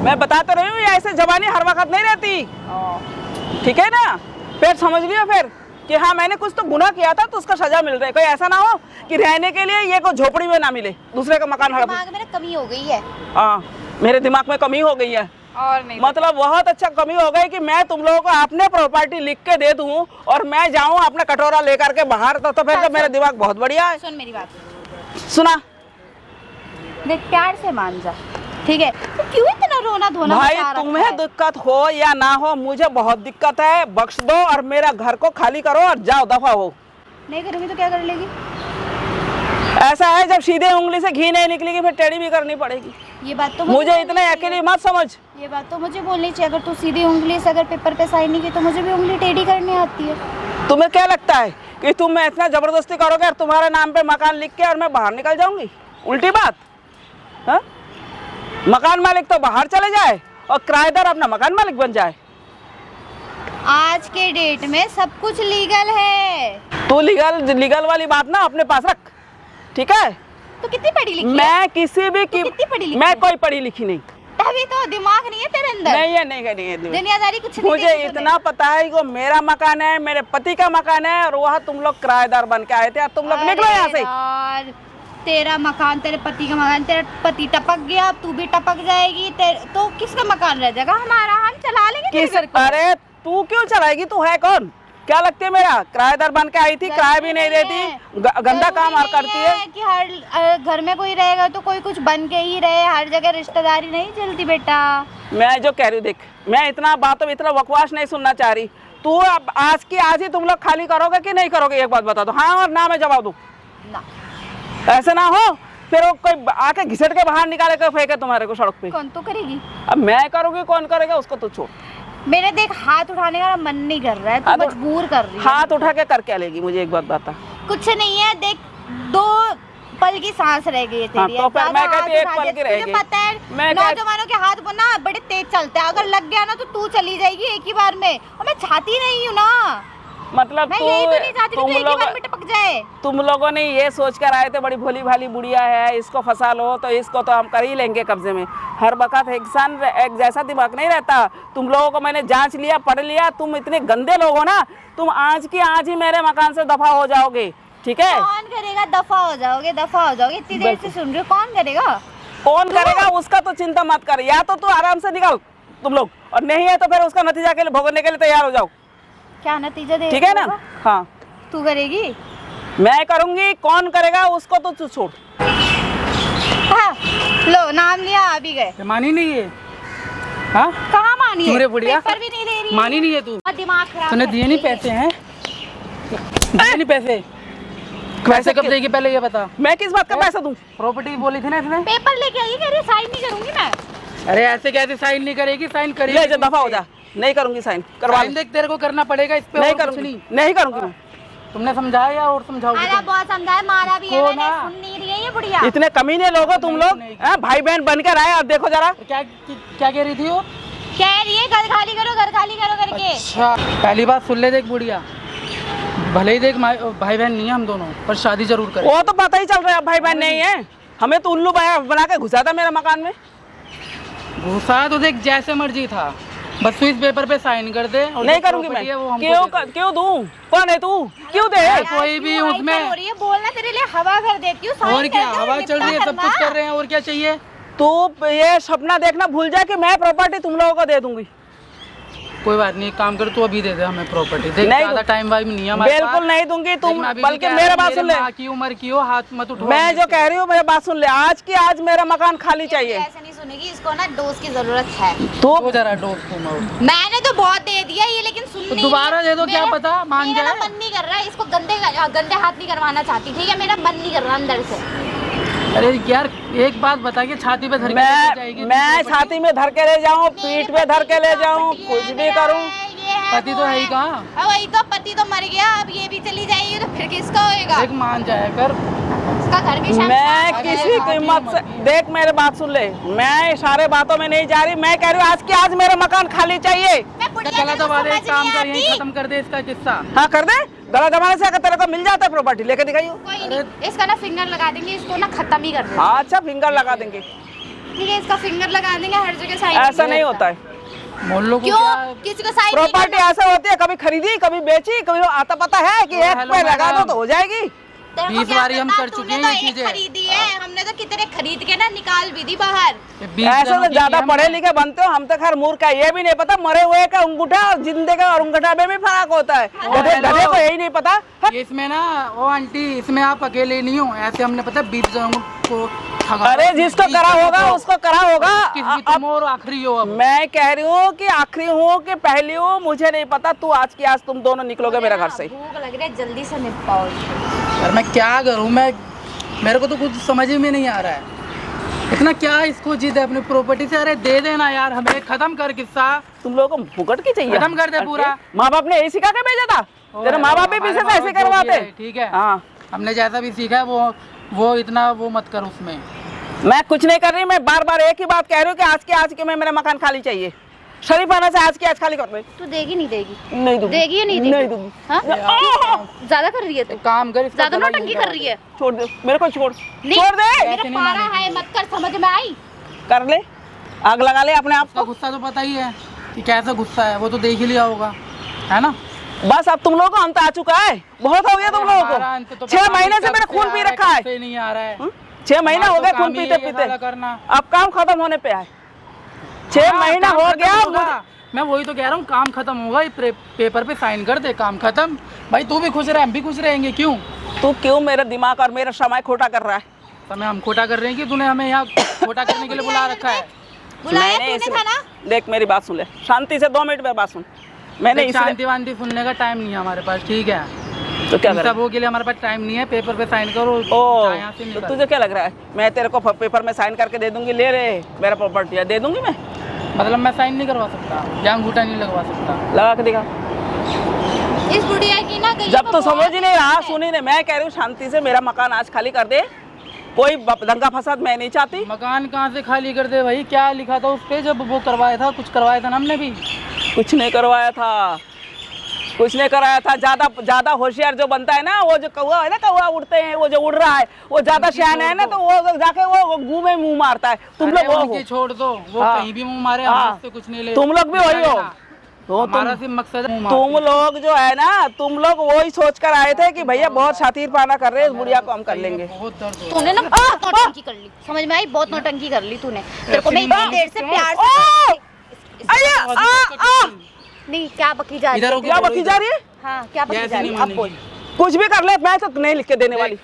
मैं बता तो रही हूँ, ऐसे जबानी हर वक्त नहीं रहती, ठीक है ना? फिर समझ लियो फिर कि हाँ मैंने कुछ तो गुनाह किया था तो उसका सजा मिल रहा है। कोई ऐसा ना हो कि रहने के लिए ये को झोपड़ी में ना मिले, दूसरे का मकान हड़प। दिमाग में कमी हो गई है। हाँ, मेरे दिमाग में कमी हो गई है, और नहीं मतलब बहुत अच्छा कमी हो गई कि मैं तुम लोगों को अपने प्रॉपर्टी लिख के दे दूं और मैं जाऊं अपना कटोरा लेकर के बाहर, तो फिर तो मेरा दिमाग बहुत बढ़िया है। सुन मेरी बात, सुना? देख प्यार से मान जा, ठीक है? तो क्यों इतना रोना धोना भाई मचा रखा तुम्हें है? दिक्कत हो या ना हो, मुझे बहुत दिक्कत है, बख्श दो और मेरा घर को खाली करो और जाओ, दफा हो। नहीं करूंगी तो क्या कर लेगी? ऐसा है जब सीधे उंगली से घी नहीं निकलेगी फिर टेढ़ी भी करनी पड़ेगी। ये बात तो मुझे बोलनी इतने चाहिए। अकेली मत समझ। ये बात तो मुझे बोलनी चाहिए, अगर तू सीधी उंगली से अगर पेपर पे साइन नहीं की तो मुझे भी उंगली टेढ़ी करनी आती है। तुम्हें क्या लगता है कि तुम मैं इतना जबरदस्ती करोगे और तुम्हारे नाम पे मकान लिख के और मैं बाहर निकल जाऊंगी? उल्टी बात। हा? मकान मालिक तो बाहर चले जाए और किराएदार अपना मकान मालिक बन जाए। आज के डेट में सब कुछ लीगल है। तू लीगल वाली बात ना अपने पास रख, ठीक है? तो कितनी पढ़ी लिखी है? मैं किसी भी तू कितनी पढ़ी लिखी मैं है? कोई पढ़ी लिखी नहीं। तभी तो दिमाग नहीं है तेरे अंदर। नहीं है, नहीं है, नहीं है। दुनियादारी कुछ नहीं मुझे देखी इतना पता है कि वो मेरा मकान है, मेरे पति का मकान है और वहाँ तुम लोग किराएदार बन के आए थे, तुम लोग निकलो यहाँ से। यार तेरा मकान, तेरे पति का मकान, तेरा पति टपक गया, अब तू भी टपक जाएगी, तो किसका मकान रह जाएगा? हमारा, हम चला लेंगे तेरे घर को। अरे तू क्यों चलाएगी? तू है कौन? क्या लगती है मेरा? किराएदार बन के आई थी, किराया भी नहीं देती, गंदा काम और करती है कि हर घर में कोई रहेगा तो कोई कुछ बन के ही रहे, हर जगह रिश्तेदारी नहीं चलती बेटा। मैं जो कह रही हूँ देख, मैं इतना बातों में इतना बकवास नहीं सुनना चाह रही। तू अब आज की आज ही तुम लोग खाली करोगे कि नहीं करोगे? एक बात बता दो, हाँ और ना में जवाब दो। ना, ऐसे ना हो फिर वो कोई आके घिसट के बाहर निकाले के फेंके तुम्हारे को सड़क पे। कौन तो करेगी? अब मैं करूँगी, कौन करेगा उसको तो छोड़। मेरे देख हाथ उठाने का मन नहीं कर रहा है, तू हाँ तो मजबूर कर रही है। हाथ उठा के कर क्या लेगी, मुझे एक बात बता। कुछ नहीं है, देख 2 पल की सांस रह गई है हाँ, तेरी। तो फिर ज्यादा मैं कहती हाथ एक उठा पल दे। की रह तुझे गई। पता है मैं कह- नौजवानों के हाथ वो ना बड़े तेज चलते हैं, अगर लग गया ना तो तू चली जाएगी एक ही बार में। और मैं चाहती नहीं हूँ ना, मतलब मैं यही तो नहीं चाहती कि तू तुम एक ही बार में टपक जाए। तुम लोगों ने ये सोच कर आए थे बड़ी भोली भाली बुढ़िया है, इसको फंसा लो तो इसको तो हम कर ही लेंगे कब्जे में। हर वक्त एक जैसा दिमाग नहीं रहता। तुम लोगों को मैंने जांच लिया, पढ़ लिया, तुम इतने गंदे लोग हो ना, तुम आज की आज ही मेरे मकान से दफा हो जाओगे, ठीक है? कौन करेगा, दफा हो जाओगे, दफा हो जाओगे। इतनी देर से सुन रही हो, कौन करेगा? कौन करेगा उसका तो चिंता मत कर, या तो तू आराम से निकल तुम लोग, और नहीं है तो फिर उसका नतीजा के लिए भुगतने के लिए तैयार हो जाओ, क्या नतीजा दे, ठीक है ना? हाँ तू करेगी? मैं करूंगी, कौन करेगा उसको तो तू छोड़। हाँ, लो नाम लिया, आ भी गए। मानी नहीं है? हाँ कहाँ मानी है? मेरे बुढ़िया पेपर भी नहीं दे रही मानी नहीं है तू? और दिमाग खराब तूने करती दिए नहीं है। पैसे हैं? दिए नहीं पैसे? पैसे कब देगी पहले ये बता। मैं किस बात का पैसा दूं? प्रॉपर्टी बोली थी ना इसने। पेपर लेके आई, कह रही साइन नहीं करूंगी मैं। अरे ऐसे कैसे साइन नहीं करेगी? साइन करेगी। ले जा, दफा हो जा, नहीं करूंगी साइन, करवा साइन देख तेरे को करना पड़ेगा इस पे, नहीं और कुछ करूंगी, नहीं। नहीं करूंगी मैं। तुमने समझाया या और समझाओगे अरे तुम? बहुत समझाया, मारा भी है को मैंने, ना। सुन नहीं रही है ये बुढ़िया। इतने कमीने लोग हो तुम लोग, नहीं। हैं? भाई बहन बनकर आए, अब देखो जरा। क्या क्या कह रही थी वो? कह रही है घर खाली करो, घर खाली करो करके। अच्छा पहली बात सुन ले, देख बुढ़िया, भले ही देख भाई बहन नहीं है हम दोनों, पर शादी जरूर करें। वो तो पता ही चल रहा है भाई बहन नहीं है, हमें तो उल्लू बना के घुसा था मेरे मकान में। घुसा तो देख जैसे मर्जी था, बस तू इस पेपर पे साइन कर दे। और नहीं जो करूंगी property है वो मैं। हमको क्यों दे दे। क्यों दूं? कौन है तू? क्यों दे? कोई भी क्यों उसमें हाइपर हो रही है, बोलना तेरे लिए हवा कर देती हूँ, साइन और क्या कर दो, हवा चल रही है, सब निपटा कुछ करना। कर रहे हैं, और क्या चाहिए? तू ये सपना देखना भूल जा कि मैं प्रॉपर्टी तुम लोगों को दे दूंगी। कोई बात नहीं, एक काम कर, तू अभी दे दे हमें प्रॉपर्टी। देख नहीं ज्यादा टाइम वाइम नहीं है हमारे बिल्कुल पास। नहीं दूंगी तुम, लेकिन अभी भी बल्कि क्या है, मेरा बात सुन ले। माँ की उम्र की हो, हाथ मत उठो। मैं जो कह रही हूँ मेरी बात सुन ले, आज की आज मेरा मकान खाली चाहिए। ऐसे नहीं सुनेगी, इसको ना डोज की जरूरत है। तू तो जरा दोस्त तुम और। मैंने तो बहुत दे दिया ये, लेकिन सुन तो नहीं दोबारा रही। दे दो, क्या मेरा- पता मान मेरा जाए। ना मन नहीं कर रहा है, इसको गंदे हाथ नहीं करवाना चाहती, ठीक है? मेरा मन नहीं कर रहा अंदर से। अरे यार एक बात बता के छाती पे धर के लेके जाएगी मैं तू property? छाती में धर के ले जाऊं, पीठ पे धर के ले जाऊं, पति है, कुछ भी मेरा करूं। है, ये है, पति वो तो है ही कहाँ? अब वही तो, पति तो मर गया, अब ये भी चली जाएगी तो फिर किसका होएगा? एक मान जाया कर। इसका घर भी शमशान मैं हो किसी जाएगा। कीमत से देख मेरे बात सुन ले, मैं सारे बातों में नहीं जा रही। मैं कह रही हूँ आज की आज मेरा मकान खाली चाहिए। मैं बुढ़िया चला को तो बात, एक समझ काम नहीं कर, यही आती। खत्म कर दे इसका किस्सा। हाँ कर दे, गला जमाने से अगर तेरे को मिल जाता है प्रॉपर्टी लेके दिखाइयो। कोई नहीं, इसका ना फिंगर लगा देंगे, इसको ना खत्म ही कर देंगे। हाँ अच्छा फिंगर लगा देंगे, ठीक है, इसका फिंगर लगा देंगे, हर जगह साइन। ऐसा नहीं होता है। मोहल्लों को क्यों? क्या किसी को साइन नहीं प्रॉपर्टी करना? ऐसा होती है, कभी खरीदी कभी बेची, कभी आता पता है कि एक हेलो पे लगा दो मैडम। तो हो जाएगी। तेरे को 20 क्या बारी हम पता, कर चुके तूने हैं तो ये एक चीजें। खरीदी है, हमने तो कितने खरीद के ना निकाल भी दी बाहर। ये 20 ऐसे जनों तो की ज्यादा किया पढ़े हमने। लिखे बनते हो, हम तो खैर मूर्ख है, ये भी नहीं पता मरे हुए का अंगूठा और जिंदे का और अंगूठा में भी फर्क होता है। गधे हेलो। गधे को यही नहीं पता। ये इसमें ना ओ आंटी, इसमें आप अकेले नहीं हो, ऐसे हमने पता 20 जनों को ठगा। अरे जिसको 20 करा जनों होगा को। उसको करा होगा। किसी तुम और आखिरी हो अब। मैं कह रही हूँ कि आखिरी हूँ कि पहली हूँ मुझे नहीं पता। तू आज की आज तुम दोनों निकलोगे मेरे घर से। भूख लग रही है, जल्दी से निपटाओ इसको। यार मैं क्या करूं, मेरे को तो कुछ समझ में नहीं आ रहा है। इतना क्या इसको जिद है अपनी प्रॉपर्टी से? अरे दे देना यार, हमें खत्म कर किस्सा। तुम लोगों को भुगट की चाहिए। खत्म कर दे पूरा। माँ बाप ने यही सिखा के भेजा था, तेरे माँ बाप भी हमारे पीछे से माँ ऐसे बाप जो भी करवाते। है, ठीक है हाँ हमने जैसा भी सीखा है वो इतना वो मत कर उसमें। मैं कुछ नहीं कर रही, मैं बार बार एक ही बात कह रही हूँ कि आज के मैं मेरा मकान खाली चाहिए। शरीफाना से आज की आज खाली कर दे। तू देगी नहीं देगी? नहीं दूंगी। देगी या नहीं देगी? नहीं दूंगी। हाँ? ज्यादा कर रही है तू, एक काम कर, इसका ज्यादा गला नौटंकी यूं कर रही है। छोड़ दे मेरे को, छोड़ नहीं, छोड़ दे। मेरा ऐसे नहीं पारा मानेगी। है, मत कर, समझ में आई? कर ले, आग लगा ले अपने आप उसका को। गुस्सा तो पता ही है कि कैसा गुस्सा है, वो तो देख ही लिया होगा, है ना? बस अब तुम लोगों को अंत आ चुका है, बहुत हो गया तुम लोगों हमारा अंत तो को। 6 पता महीने नहीं से कब मेरा से खून आ पी रहा रखा है। कब से नहीं आ रहा है। 6 महीना हमारा हो गए तो खून काम ही पीते है ये पीते, साला करना। अब काम खत्म होने पे है। 6 हाँ, महीना काम हो खत्म गया होगा। मुझे- मैं वही तो कह रहा हूँ, काम खत्म होगा, ये पेपर पे साइन कर दे, काम खत्म। भाई तू भी खुश रहे, हम भी खुश रहेंगे। क्यों तू क्यों मेरा दिमाग और मेरा समय खोटा कर रहा है? समय हम खोटा कर रहे हैं कि तूने हमें यहाँ खोटा करने के लिए बुला रखा है? बुलाया मैंने तूने था ना? देख मेरी बात सुन ले, शांति से 2 मिनट में बात सुन। मैंने देख, इसलिए शांति वांति सुनने का टाइम नहीं है हमारे पास, ठीक है? तो क्या इन कर सबों के लिए हमारे पास टाइम नहीं है। पेपर पे साइन करो, ओ जा यहाँ से तो निकल। तुझे क्या लग रहा है मैं तेरे को पेपर में साइन करके दे दूंगी? ले रे मेरा प्रॉपर्टी है, दे दूंगी मैं। मतलब मैं साइन नहीं करवा सकता या अंगूठा नहीं लगवा सकता? लगा के दिखा। इस बुढ़िया की ना गली जब में तो समझ बहुत ही नहीं रहा, है। सुनी नहीं, मैं कह रही हूँ शांति से मेरा मकान आज खाली कर दे, कोई दंगा फसाद मैं नहीं चाहती। मकान कहाँ से खाली कर दे भाई? क्या लिखा था उस पे जब वो करवाया था? कुछ करवाया था ना हमने भी? कुछ नहीं करवाया था, कुछ नहीं कराया था। ज्यादा होशियार जो बनता है ना, वो जो कौवा है ना, कौवा उड़ते हैं, वो जो उड़ रहा है वो ज्यादा शयान है ना, तो वो जाके वो मुंह में मुंह मारता है। तुम लोग वो उनकी हो, छोड़ दो, वो हाँ। कहीं भी मुंह मारे, हाँ। हम उससे कुछ नहीं ले। तुम लोग भी वही हो। तो हमारा सिर्फ मकसद है मुंह तुम मारते। लोग जो है ना, तुम लोग वही सोच कर आए थे कि भैया बहुत शातिर पाना कर रहे हैं, इस बुढ़िया को हम कर लेंगे। बहुत दर्द हो तूने ना बहुत नौटंकी कर ली, समझ में आई? बहुत नौटंकी कर ली तूने। तेरे को मैं इतनी देर से प्यार से नहीं, क्या बकी जा रही इधर है? होके क्या बकी जा रही है? हाँ, क्या बकी ऐसे जा रही नहीं है? अब मानेगी। बोल। कुछ भी कर ले, मैं तो नहीं लिख के देने वाली।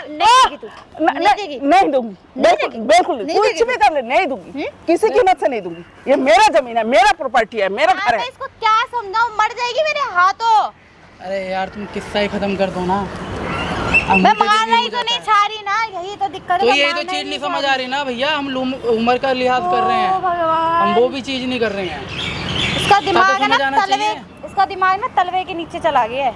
नहीं देगी तू, नहीं देगी। नहीं दूंगी, देगी। बिल्कुल नहीं कुछ देगी भी कर ले, नहीं दूंगी, किसी कीमत से नहीं दूंगी। ये मेरा जमीन है, मेरा प्रॉपर्टी है, मेरा हाँ, घर मैं है। इसको क्या समझाऊं? मर जाएगी मेरे हाथों। अरे यार तुम किस्सा ही खत्म कर दो ना। अब मैं मुझे मारना भी ही हो तो जाता नहीं है। चाह रही ना, यही तो दिक्कत है। तो मैं यही तो मारना ही चीज नहीं चाह समझ आ रही ना भैया, हम उम्र का लिहाज कर रहे ओ हैं, भगवान। हम वो भी चीज नहीं कर रहे हैं। इसका दिमाग है समझ ना आना तलवे, चाहिए। इसका दिमाग ना तलवे के नीचे चला गया है।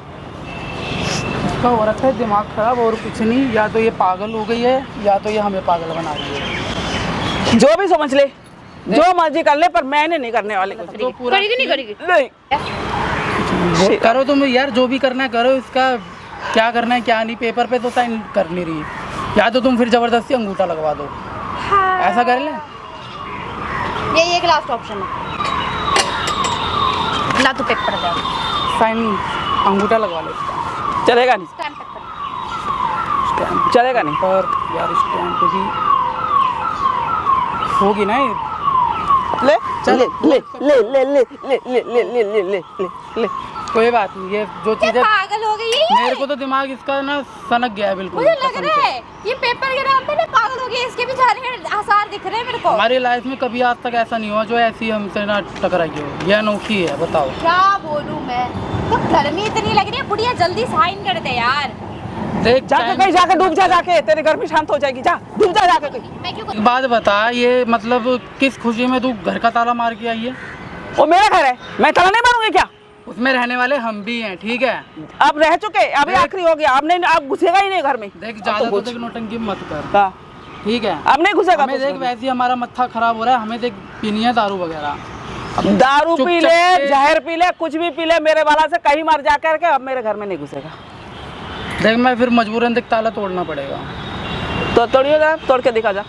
इसका हो रखा है दिमाग खराब और कुछ नहीं, या तो ये पागल हो गई है या तो ये हमें पागल बना रही है। जो भी समझ ले, जो मर्जी कर ले, पर मैंने नहीं करने वाली कुछ। तो पूरा करेगी नहीं करेगी? नहीं, करो तुम यार, जो भी करना है करो। इसका क्या करना है क्या नहीं, पेपर पे तो साइन कर नहीं रही है। या तो तुम फिर जबरदस्ती अंगूठा लगवा दो, ऐसा कर ले। ये एक लास्ट ऑप्शन है। ला तू पेपर दे, साइन अंगूठा लगवा ले इसका। चलेगा नहीं, स्टैम्प पेपर। स्टैम्प चलेगा नहीं। पर यार स्टैम्प भी होगी ना ये। ले चल, ले ले ले ले ले ले ले ले ले ले ले ले ले। कोई बात नहीं, ये जो ये चीजें पागल हो गई है। मेरे को तो दिमाग इसका ना सनक गया है बिल्कुल। मुझे लग कसम रहा से। है ये पेपर के नाम पे ना पागल हो गई। इसके भी जाने के आसार दिख रहे हैं मेरे को। हमारी लाइफ में कभी आज तक ऐसा नहीं हुआ जो ऐसी हमसे ना टकराई हो। ये अनोखी है, बताओ। क्या बोलूं मैं? तो गर्मी इतनी लग रही है, बुढ़िया जल्दी साइन कर दे यार। देख जाके कहीं जाके डूब जा, जाके तेरे घर भी शांत हो जाएगी। जा डूब जा जाके कहीं। मैं क्यों एक बात बता, ये मतलब किस खुशी में तू घर का ताला मार के आई है? वो मेरा घर है, मैं ताला नहीं मारूंगी क्या? उसमें रहने वाले हम भी हैं, ठीक है? अब रह चुके, अभी आखिरी हो गया। अब नहीं, अब घुसेगा ही नहीं घर में। देख ज्यादा तो देख नौटंकी मत कर, हाँ, ठीक है? अब नहीं घुसेगा। हमें देख वैसे ही हमारा मत्था खराब हो रहा है, हमें देख पीनी है दारू वगैरह। दारू चुप पी चाप ले, से- जहर पी ले, कुछ भी पी ले, मेरे वाला से कहीं मर जा करके अब मेरे घर में नहीं घुसेगा। देख मैं फिर मजबूरन देख ताला तोड़ना पड़ेगा। तो तोड़ियो जा, तोड़ के दिखा जा।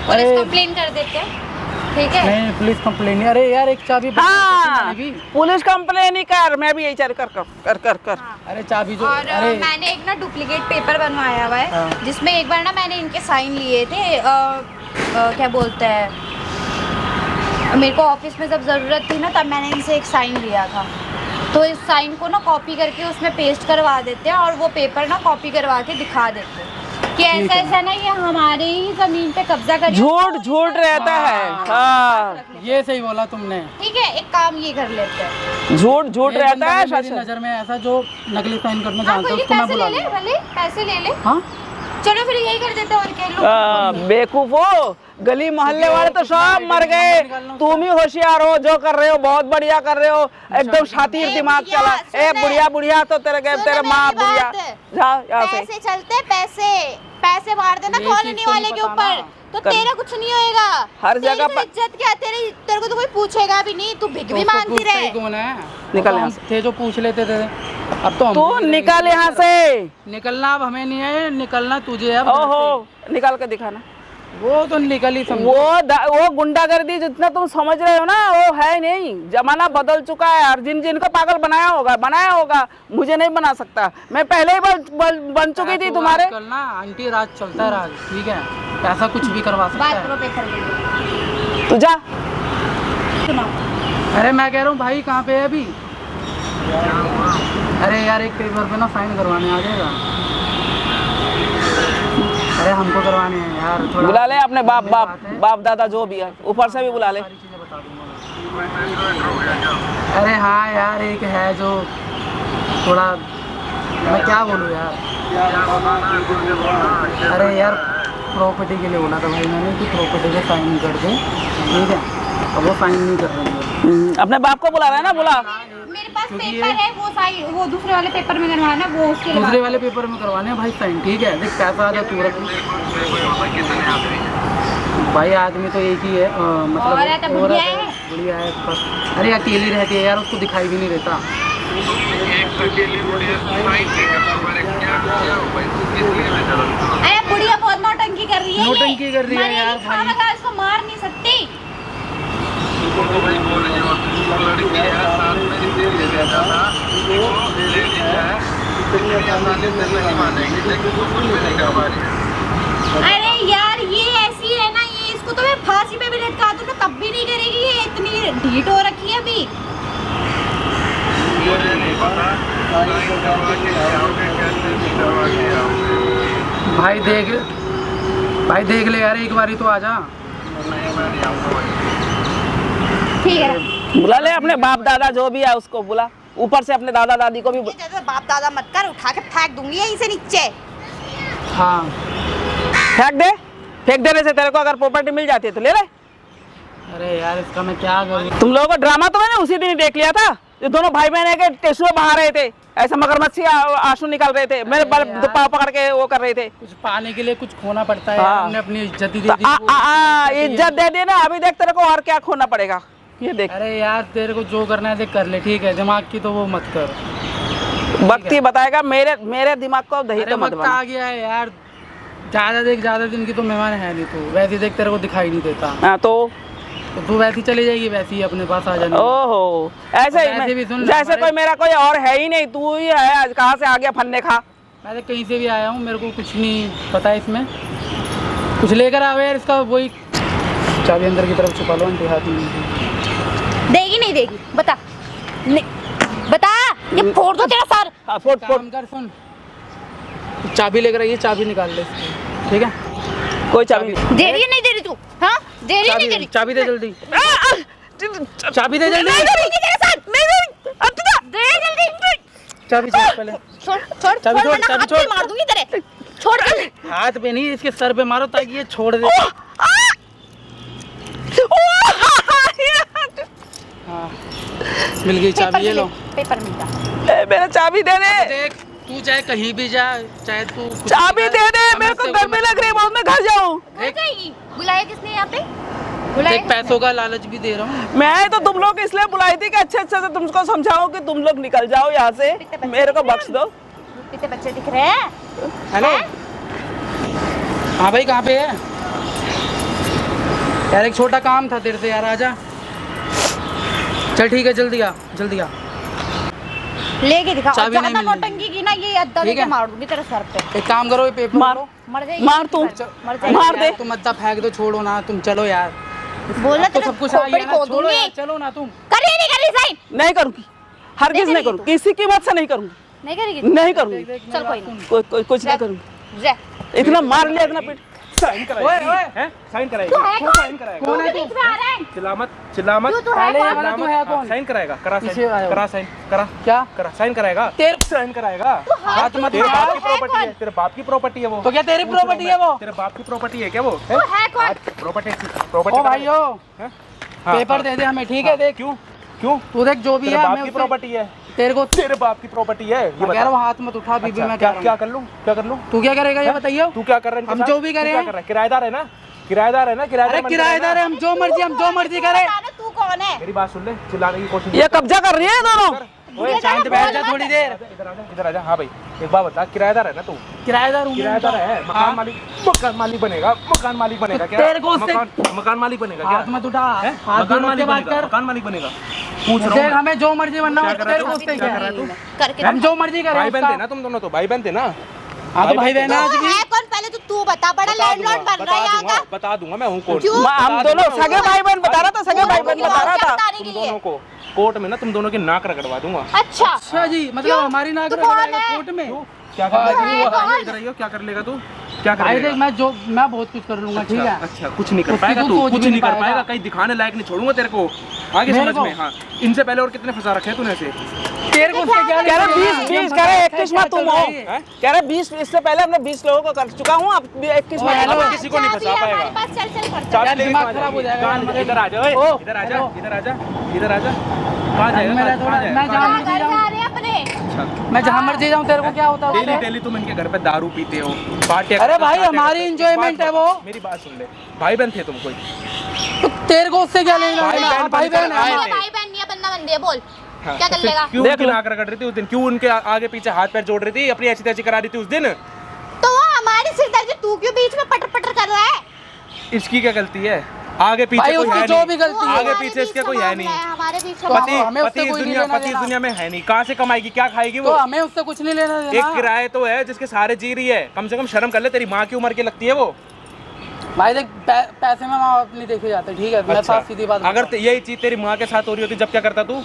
पुलिस अरे कंप्लेन कर देते हैं, ठीक है? नहीं पुलिस कंप्लेन नहीं। अरे यार एक चाबी हाँ, मानेगी? पुलिस कंप्लेन ही कर, मैं भी यही चल कर कर कर कर कर। अरे चाबी जो, और अरे मैंने एक ना डुप्लीकेट पेपर बनवाया हुआ है, हाँ। जिसमें एक बार ना मैंने इनके साइन लिए थे। क्या बोलते हैं, मेरे को ऑफिस में जब ज़रूरत थी ना, तब मैंने इनसे एक साइन लिया था। तो इस साइन को ना कॉपी करके उसमें पेस्ट करवा देते हैं और वो पेपर ना कॉपी करवा के दिखा देते हैं कि ऐसा ऐसा ना, ये हमारे ही ज़मीन पे कब्जा कर झूठ झूठ रहता है। हाँ, ये सही बोला तुमने। ठीक है, एक काम ये कर लेते हैं। झूठ झूठ एक रहता बंदा है। मेरी नजर में ऐसा जो नकली साइन करना हाँ, जानता है, कोई उसको मैं पैसे बुला ले ले, लूंगा। भले पैसे ले ले। हाँ चलो फिर यही कर देते हैं, और क्या लो। बेवकूफो, गली मोहल्ले वाले तो सब मर गए, तुम ही होशियार हो, जो कर रहे हो बहुत बढ़िया कर रहे हो, एकदम शातिर ए, दिमाग बुढ़िया, चला। सुन ए ले। बुढ़िया बुढ़िया तो तेरे सुनो तेरे माँ मेरी बुढ़िया। बात। जा यहाँ से। पैसे चलते, पैसे पैसे मार देना ये कॉलोनी चीज़ तो वाले नहीं के पता ऊपर, ना। तो कर- तेरा कुछ नहीं होएगा। हर तेरी जगह तो पर- इज्जत क्या, तेरे को तो कोई पूछेगा भी नहीं, तू भिख भी उसको मांगती पूछते ही रहे। कौन है? निकल वो तो यहाँ हम थे जो पूछ लेते थे, अब तो हम तू भी नहीं निकल लेंगे। यहाँ से। निकलना अब हमें नहीं है, निकलना तुझे है अब घर ओहो, निकाल के दिखाना। से। वो तो निकल ही समझो। वो गुंडागर्दी जितना तुम समझ रहे हो ना, वो है नहीं। जमाना बदल चुका है, और जिनको पागल बनाया होगा, मुझे नहीं बना सकता। मैं पहले ही बन चुकी थी तो तुम्हारे। आजकल ना आंटी राज चलता है, राज, ठीक है? ऐसा कुछ भी करवा सकता बात है। करो, पेपर ले लो। तू जा। सुनाओ। अरे मैं कह रहा हूँ भाई कहाँ पे है अभी? अरे यार एक पेपर पे ना साइन करवाने आ जाएगा। अरे हमको करवाने हैं यार, थोड़ा बुला ले अपने बात है। बाप दादा जो भी है, ऊपर से भी बुला ले। सारी चीजें बता दूंगा। अरे हाँ यार, एक है जो थोड़ा, मैं क्या बोलूँ यार। अरे यार प्रॉपर्टी के लिए बोला था भाई मैंने कि प्रॉपर्टी पे साइन कर दे, ठीक है? अब वो साइन नहीं कर रहे हैं। अपने बाप को बुला रहा है ना, बुला। मेरे पास पेपर है, वो साइन वो दूसरे वाले पेपर में करवाना, वो उसके लिए दूसरे वाले पेपर में करवाने हैं भाई साइन, ठीक है। देख पैसा आ जा तू रख भाई, आदमी तो एक ही है मतलब और है तो बुढ़िया है। बुढ़िया है बस। अरे अकेली रहती है यार, उसको दिखाई भी नहीं देता। अरे बुढ़िया बहुत नौटंकी कर रही है, नौटंकी कर रही है यार भाई। भाई इसको मार नहीं सकती। अरे यार ये ऐसी है ना, ये इसको तो मैं फांसी पे भी लटका दूं ना तब भी नहीं करेगी, ये इतनी ढीठ हो रखी है अभी। भाई देख ले यार, एक बारी तो आ जा। ठीक है, बुला ले अपने बाप दादा जो भी है उसको बुला, ऊपर से अपने दादा दादी को भी ये जैसे बाप दादा मत कर, उठा के फेंक दूंगी यहीं से नीचे। हाँ फेंक दे। फेंक देने से तेरे को अगर प्रॉपर्टी मिल जाती है तो ले ले। अरे यार इसका मैं क्या करूँ। तुम लोगों का ड्रामा तो मैंने उसी दिन ही देख लिया था, ये दोनों भाई बहन के टेसुए बहा रहे थे, ऐसा मगरमच्छी आंसू निकाल रहे थे, मेरे पाँव पकड़ के वो कर रहे थे। कुछ पाने के लिए कुछ खोना पड़ता है हाँ। यार, हमने अपनी इज्जत ही दे दी। इज्जत दे दी ना, अभी देख तेरे को और क्या खोना पड़ेगा, ये देख। अरे यार तेरे को जो करना है देख कर ले, ठीक है। दिमाग की तो वो मत कर। वक्त ही बताएगा, मेरे दिमाग को दही अरे तो मत वक्त बना। आ गया है यार, ज्यादा दिन की तो मेहमान है नहीं तू। वैसे देख तेरे को दिखाई नहीं देता, हाँ तो तू वैसी चली जाएगी, वैसे ही अपने पास आ जाना। ओहो ऐसे ही वैसे भी सुन, जैसे हमारे- कोई मेरा कोई और है ही नहीं, तू ही है। आज कहाँ से आ गया फन्ने खा। मैं तो कहीं से भी आया हूँ, मेरे को कुछ नहीं पता है इसमें। कुछ लेकर आओ यार, इसका वही चाबी अंदर की तरफ छुपा लो। आंटी हाथ में देगी नहीं देगी बता, नहीं बता, ये फोड़ दो तेरा सर। हाँ, फोट फोट। काम कर, सुन चाबी लेकर आइए, चाबी निकाल ले इसकी, ठीक है। कोई चाबी दे रही है नहीं दे रही तू? हाँ दे रही है नहीं दे रही? चाबी दे जल्दी, नहीं चाबी दे जल्दी, नहीं देगी तेरे साथ, दे जल्दी। चाबी छोड़ पहले। छोड़ छोड़ चाबी छोड़, वरना चाबी हाथ छोड़। पे मार दूंगी तेरे। छोड़ जल्दी। हाथ पे नहीं, इसके सर पे मारो ताकि ये छोड़ दे। हाँ मिल गई चाबी, ये लो। पेपर मिलता। मेरा चाबी दे दे। देख तू चाहे कहीं भी जा, चाहे तू कुछ चाबी भी दे कर, दे, हमें मेरे को से गर्मी लग रही है बहुत, मैं घर जाऊँ। हो जाएगी। बुलाया किसने यहाँ पे? बुलाया देख पैसों का लालच भी दे रहा हूँ। मैं तो तुम लोग इसलिए बुलाई थी कि अच्छे से तुमको समझाऊं कि तुम लोग निकल जाओ यहाँ से, मेरे को बख्श दो। कितने बच्चे दिख रहे हैं? हेलो हाँ भाई, कहाँ पे है यार? एक छोटा काम था तेरे से यार, आजा। चल ठीक है, जल्दी आ जल्दी आ। लेके दिखा। चाबी नहीं ज्यादा मिलेगी। नौटंकी की ना, ये अद्दा ठीक लेके है। मार दूंगी तेरे सर पे। एक काम करो, ये पेपर मार लो। मर जाएगी। मार तू, मर जाएगी। मार दे। तुम अद्दा फेंक दो, छोड़ो ना तुम, चलो यार। बोला अब तो तेरे सब कुछ आ खोपड़ी गया ना, खोद छोड़ो दूंगी। यार, चलो ना तुम। करिए नहीं करी साइन? नहीं करूंगी, हरगिज नहीं नहीं करेगी करूंगी, किसी कीमत से नहीं करूंगी, नहीं करेगी? नहीं करूंगी। चल कोई नहीं। कुछ नहीं करूंगी। जा। इतना मार लिया, इतना पीट। साइन ओए ओए, साइन कराएगा, तू है कौन? साइन कराएगा। कौन है तू तू? बीच में आ रहा है? चिल्ला मत, चिल्ला मत। तू है पहले ये कौन? वाला तू है कौन? साइन कराएगा, करा पीछे आया साइन, हो। करा साइन, करा क्या करा साइन कराएगा, तेरे साइन कराएगा। हाथ मत तेरे बाप की उठा। प्रॉपर्टी है, तेरे बाप की प्रॉपर्टी है वो। तो क्या तेरी प्रॉपर्टी है वो? तेरे बाप की प्रॉपर्टी है क्या वो? तू है कौन? प्रॉपर्टी ओ प्रॉपर्टी भाई ओ, पेपर दे दे हमें, ठीक है। देख क्यों क्यों? तू देख जो भी तेरे है, बाप मैं की उससे- प्रॉपर्टी है, तेरे को तेरे बाप की प्रॉपर्टी है। ये मैं कह बता। रहा हूँ हाथ मत उठा बीबी, अच्छा, मैं क्या कह क्या रहा हूँ। कर लूं, क्या कर लूं? तू क्या करेगा ये बताइए। तू क्या कर रहा है इनके हम साथ? जो भी तू करें। क्या कर रहा है? किराएदार है ना, किराएदार है ना, किराएदार अरे बन के किराएदार है, हम जो मर्जी करें। बता ना तू कौन है? मेरी बात सुन ले, चिल्लाने की कोशिश ये कब्जा कर रही है दोनों। ओए शांत बैठ जा थोड़ी देर। इधर आ जा, इधर आ जा। हाँ भाई एक बात बता, किराएदार है ना तू? किराएदार हूँ मैं। किराएदार है, मकान मालिक, मकान मालिक बनेगा, मकान मालिक बनेगा क्या? तेरे को उससे- मकान मालिक बनेगा हाथ क्या? मत उठा, हैं? हाथ मकान जोड़ मालिक के बात बनेगा, कर। मकान मालिक बनेगा। पूछ रहा देख हूँ मैं। हमें जो मर्जी बनना हो क्या कर रहा तेरे है को तू? उससे क्या क्या कर रहा है? है तू? करके हम जो मर्जी करें भाई बहन थे उसका। ना तुम दोनों, तो भाई बहन थे ना? हाँ तो भाई बहन है आज तू भी। है कौन? पहले तो तू बता। बड़ा लैंडलॉर्ड बन रहा है यहाँ का। बता दूंगा मैं हूँ कोर्ट। क्यों? हम दोनों सगे भाई बहन बता रहा था, सगे भाई बहन बता रहा था। बताने के तुम लिए। दोनों को कोर्ट में ना, तुम दोनों की नाक रगड़वा दूंगा। अच्छा अच्छा जी, मतलब क्यों? हमारी नाक तू रख कौन देगा है? कोर्ट में। क्या कर है लेगा? कौन? इधर आइयो, क्या कर लेगा तू? क्या कर भाई लेगा? देख मैं बहुत कुछ कर लूंगा, ठीक है। अच्छा कुछ नहीं कर उसकी पाएगा तू तू, सोच कुछ भी नहीं कर नहीं पाएगा, पाएगा। कहीं दिखाने लायक नहीं छोड़ूंगा तेरे को। आगे समझ में। हाँ, इनसे पहले और कितने फंसा रखे हैं तूने ऐसे? तेरे को उससे क्या कह रहे लेना 20 देना? कह रहे 21 में तुम हो, हैं? कह रहे 20 इससे पहले हमने 20 लोगों को कर चुका हूँ, अब 21 में हेलो। अब किसी को नहीं फंसा हमारे पाएगा। पास चल चल करते चाबी यार, लेके दिमाग कहाँ खराब हो जाएगी? जाएगा। कहाँ- इधर आ जा, ओए, ओ, इधर आ जा, हेलो। इधर आ जा, इधर आ जा। कहाँ जाएगा? मेरा कहाँ थोड़ा- जाएगा? मैं जहाँ घर जा रहे हैं अपने। मैं जहाँ मर्जी जाऊँ तेरे को क्या होता है डेली उससे? डेली तुम इनके घर पे दारू पीते हो, पार्टियां अरे करते हो, भाई, पार्टियां हमारी करते हो। enjoyment है वो। मेरी बात सुन ले, भाई बहन थे तुम कोई? तो तेरे को उससे क्या लेना भाई देना? बहन भाई बहन आए है। थे। भाई बहन नहीं है, बंदा बंदी है, बोल हाँ, क्या तो कर फिर लेगा? क्यों देख उनकी लो। नाक रगड़ रही थी उस दिन? क्यों उनके आगे पीछे हाथ पैर जोड़ रही थी, अपनी ऐसी तैसी करा रही थी उस दिन? तो वो हमारी सिरदर्दी, तू क्यों बीच में पटर पटर कर रहा है? इसकी क्या गलती है? आगे पीछे भाई कोई उसकी है जो नहीं। भी गलती है। आगे हमारे पीछे बीच इसके का कोई है मामला नहीं। हमारे बीच का तो पति मामला। हमें उससे पति इस कोई नहीं दुनिया लेना पति इस देना। दुनिया में है नहीं, कहाँ से कमाएगी, क्या खाएगी तो वो? हमें उससे कुछ नहीं लेना एक देना। किराए तो है जिसके सहारे जी रही है, कम से कम शर्म कर ले, तेरी माँ की उम्र की लगती है वो। भाई देख, पैसे में माँ बाप नहीं देखे जाते, ठीक है? मैं अच्छा, साफ सीधी बात अगर बताऊं। यही चीज तेरी माँ के साथ हो रही होती जब क्या करता तू?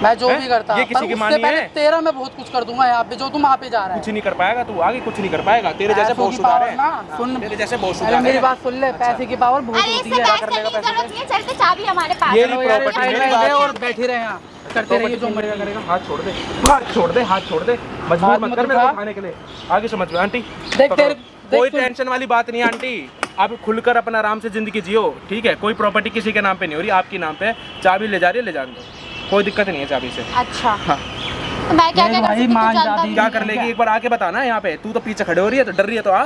मैं जो हैं? भी करता, ये किसी पर की उससे मानी पहले है? तेरा मैं बहुत कुछ कर दूंगा यहाँ पे, जो तुम वहाँ पे जा रहा कुछ है। नहीं कर पाएगा तू, आगे कुछ नहीं कर पाएगा। तेरे जैसे पैसों बहुत की सुधार पावर है, ना, सुन। तेरे जैसे बहुत अरे सुधार मेरी है। बात सुन ले, पैसे की पावर बहुत अरे होती इससे है। बहस कर करने लेगा की पैसे जरूरत नहीं है, चलते चाबी हमारे पास ये है। नहीं चलो यार, प्रॉपर्टी, साइड मेरी में बात दे और सुन। बैठे रहे यहाँ, करते रहिए जो मर्जी करेगा। हाथ छोड़ दे, हाथ छोड़ दे, हाथ छोड़ दे, मजबूर हाथ मत मत कर मेरे को उठा। उठाने के लिए। आगे समझ में आंटी? देख पकड़ो। तेरे- देख कोई सुन। टेंशन वाली बात नहीं है आंटी, आप खुलकर अपना आराम से जिंदगी जियो, ठीक है? कोई प्रॉपर्टी किसी के नाम पे नहीं हो रही, आपकी नाम पे। चाबी ले जा रही है, ले जाने दो, कोई दिक्कत नहीं है चाबी से। अच्छा, हाँ, तो मैं क्या क्या कर भाई, सकती हूँ, मान तू जानता जाती भी क्या नहीं कर है। लेगी एक बार आके बताना यहाँ पे। तू तो पीछे खड़े हो रही है, तो डर रही है तो आ,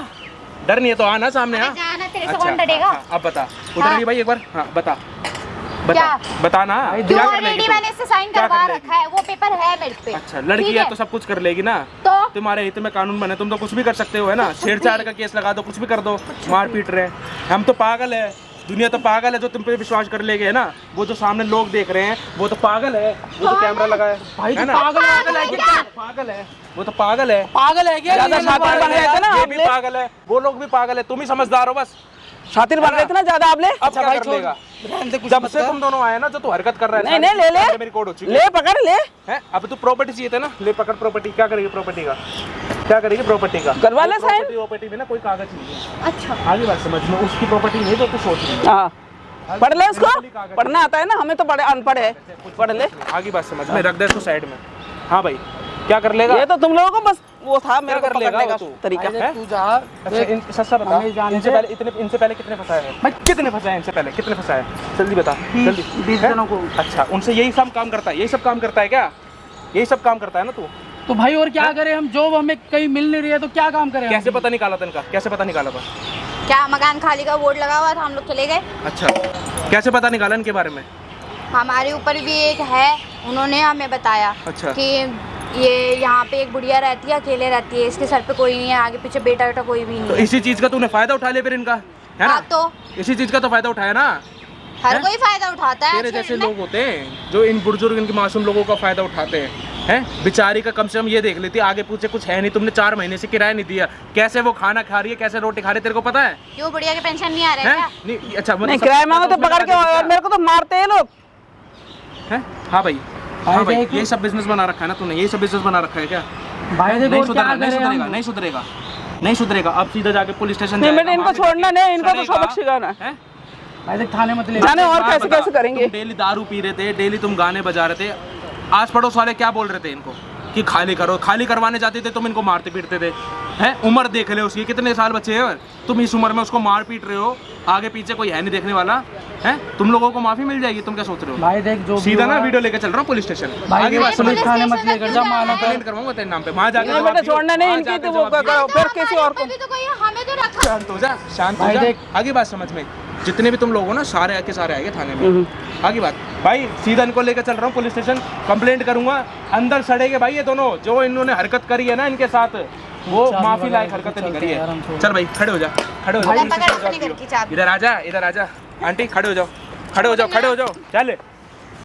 डर नहीं है तो आ ना सामने। हाँ, अरे जाना, तेरे से अच्छा, कौन डरेगा? हाँ, अब बता, उधर हाँ। भी भाई एक बार। हाँ, बता बता क्या? बता ना, क्यों? क्या कर लेगी ऑलरेडी तू? मैंने इससे साइन क्या करवा कर लेगी? रखा है, वो पेपर है मेरे पे। अच्छा, लड़की ठीक है तो सब कुछ कर लेगी ना। तो तुम्हारे हित में कानून बने, तुम तो कुछ भी कर सकते हो, है ना? छेड़छाड़ का केस लगा दो, कुछ भी कर दो, मार पीट रहे हैं। हम तो पागल है, दुनिया तो पागल है जो तुम पे विश्वास कर लेगे, है ना? वो जो सामने लोग देख रहे हैं वो तो पागल है, वो तो कैमरा लगा है, भाई है तो ना? पागल है क्या? पागल है, वो तो पागल है। पागल है क्या? ज्यादा ये शातिर पागल बन है रहे थे ना ये आप भी ले, पागल है, वो लोग भी पागल है, तुम ही समझदार हो बस। शातिर बन रहे थे ना ज्यादा आप ले। अब क्या भाई कर छोड़, लेगा? रहने दे, कुछ जब मत से कर। तुम दोनों आए ना, जो तू हरकत कर रहा है, नहीं नहीं ले ले मेरी कोड हो चुकी ले, पकड़ ले, है। अब तू प्रॉपर्टी चाहिए था ना, ले पकड़ प्रॉपर्टी। क्या करेगी प्रॉपर्टी का? क्या करेगी प्रॉपर्टी का? करवा ले साइन। प्रॉपर्टी में ना कोई कागज नहीं है। अच्छा, आगे बात समझ में, उसकी प्रॉपर्टी नहीं जो तू सोच रही है। हाँ, पढ़ ले उसको, पढ़ना आता है ना, हमें तो बड़े अनपढ़ है, पढ़ ले। आगे बात समझ में, रख दे इसको साइड में। हाँ भाई, क्या कर लेगा? ये तो तुम लोगों को बस वो था मेरे क्या को कर लेगा पकड़ने का वो तू? तरीका। भाई है? देख, तू जा। अच्छा, देख, सच्चा बता, हमें जाने इनसे दे। पहले इनसे पहले कितने फंसाए हैं? भाई कितने फंसाए हैं इनसे पहले, कितने फंसाए हैं? जल्दी बता, जल्दी। 20 हैं? जनों को। अच्छा, उनसे यही सब काम करता है, यही सब काम करता है क्या? यही सब काम करता है ना तू? तो भाई और क्या करें हम, जॉब हमें कहीं मिल नहीं रही है तो क्या काम करें हम? कैसे पता निकाला था इनका? कैसे पता निकाला था? क्या मकान खाली का बोर्ड लगा हुआ था, हम लोग चले गए। अच्छा, कैसे पता निकाला इनके बारे में? हमारे ऊपर भी एक है, उन्होंने हमें बताया अच्छा। कि ये यहाँ पे एक बुढ़िया रहती है, अकेले रहती है, इसके सर पे कोई नहीं है, आगे पीछे बेटा बेटा कोई भी नहीं तो है। इसी चीज का तूने फायदा उठा लिया फिर इनका, है ना? हाँ, तो इसी चीज का तो फायदा उठाया ना। हर हैं? कोई फायदा उठाता है तेरे आजकल जैसे में। लोग होते हैं जो इन बुजुर्ग, इनके मासूम लोगों का फायदा उठाते हैं। बेचारी का कम से कम ये देख लेती, आगे पीछे कुछ है नहीं, तुमने 4 महीने से किराया नहीं दिया, कैसे वो खाना खा रही है, कैसे रोटी खा रही है, तेरे को पता है? क्यों बुढ़िया के पेंशन नहीं आ रहा है हैं? क्या? नहीं, अच्छा मतलब नहीं सब किराया पता मांगो तो उसमें पकड़ के, लगा देती और मेरे को तो मारते हैं लोग। हैं? हाँ भाई, भाई हाँ भाई, देख- ये सब बिजनेस बना रखा है ना तूने, यही सब बिजनेस बना रखा है क्या? भाई देखो नहीं और क्या सुधरेगा, नहीं करें सुधरेगा, हम? नहीं सुधरेगा, नहीं सुधरेगा। अब सीधा जाके पुलिस स्टेशन नहीं, जाएगा, बेटा, इनको वहाँ पे छोड़ना नहीं, इनको तो सड़ेगा, सबक सिखाना है। हैं? भाई देख, थाने मत ले जाने और बात कैसे बता, कैसे करेंगे। तुम डेली दारू पी रहे थे, डेली तुम गाने बजा रहे थे, आस पड़ोस वाले क्या बोल रहे थे इनको कि खाली करो? खाली करवाने जाते थे तुम इनको मारते पीटते थे। हैं? उम्र देख ले उसकी, कितने साल बचे हैं? तुम इस उम्र में उसको मार पीट रहे हो, आगे पीछे कोई है नहीं देखने वाला। हैं? तुम लोगों को माफी मिल जाएगी, तुम क्या सोच रहे हो? भाई देख, जो भी सीधा ना हुआ- वीडियो लेके चल रहा हूँ पुलिस स्टेशन। भाई आगे बात देख, समझ, पुलिस थाने मत लेकर जा, मानो तो कंप्लेंट करवाऊंगा तेरे नाम पे, वहाँ जाके नहीं जवाब बेटा, दियो, छोड़ना नहीं वहाँ इनकी, जाके तो वो जवाब दियो। फिर किसी और को। हमें तो कोई, हमें तो रखा। शांत हो जा, शांत हो भाई जा। देख। आगे बात समझ में, जितने भी तुम लोग हो ना, सारे आके सारे आएंगे थाने में। आगे बात भाई, सीधा इनको लेकर चल रहा हूँ पुलिस स्टेशन, कंप्लेंट करूंगा, अंदर सड़ेंगे भाई ये दोनों। जो इन्होंने हरकत करी है ना इनके साथ, वो चाबी माफी वगैरह लायक लेके हरकतें नहीं चलते करी हैं यार हम है। तो। चल भाई, खड़े हो जा, खड़े हो जा, भाई पुलिस पकड़ स्टेशन अपने जाती घर हो। की चाबी। इधर आ जा, इधर आ जा, आंटी खड़े हो जाओ, खड़े हो जाओ, खड़े हो जाओ, चल।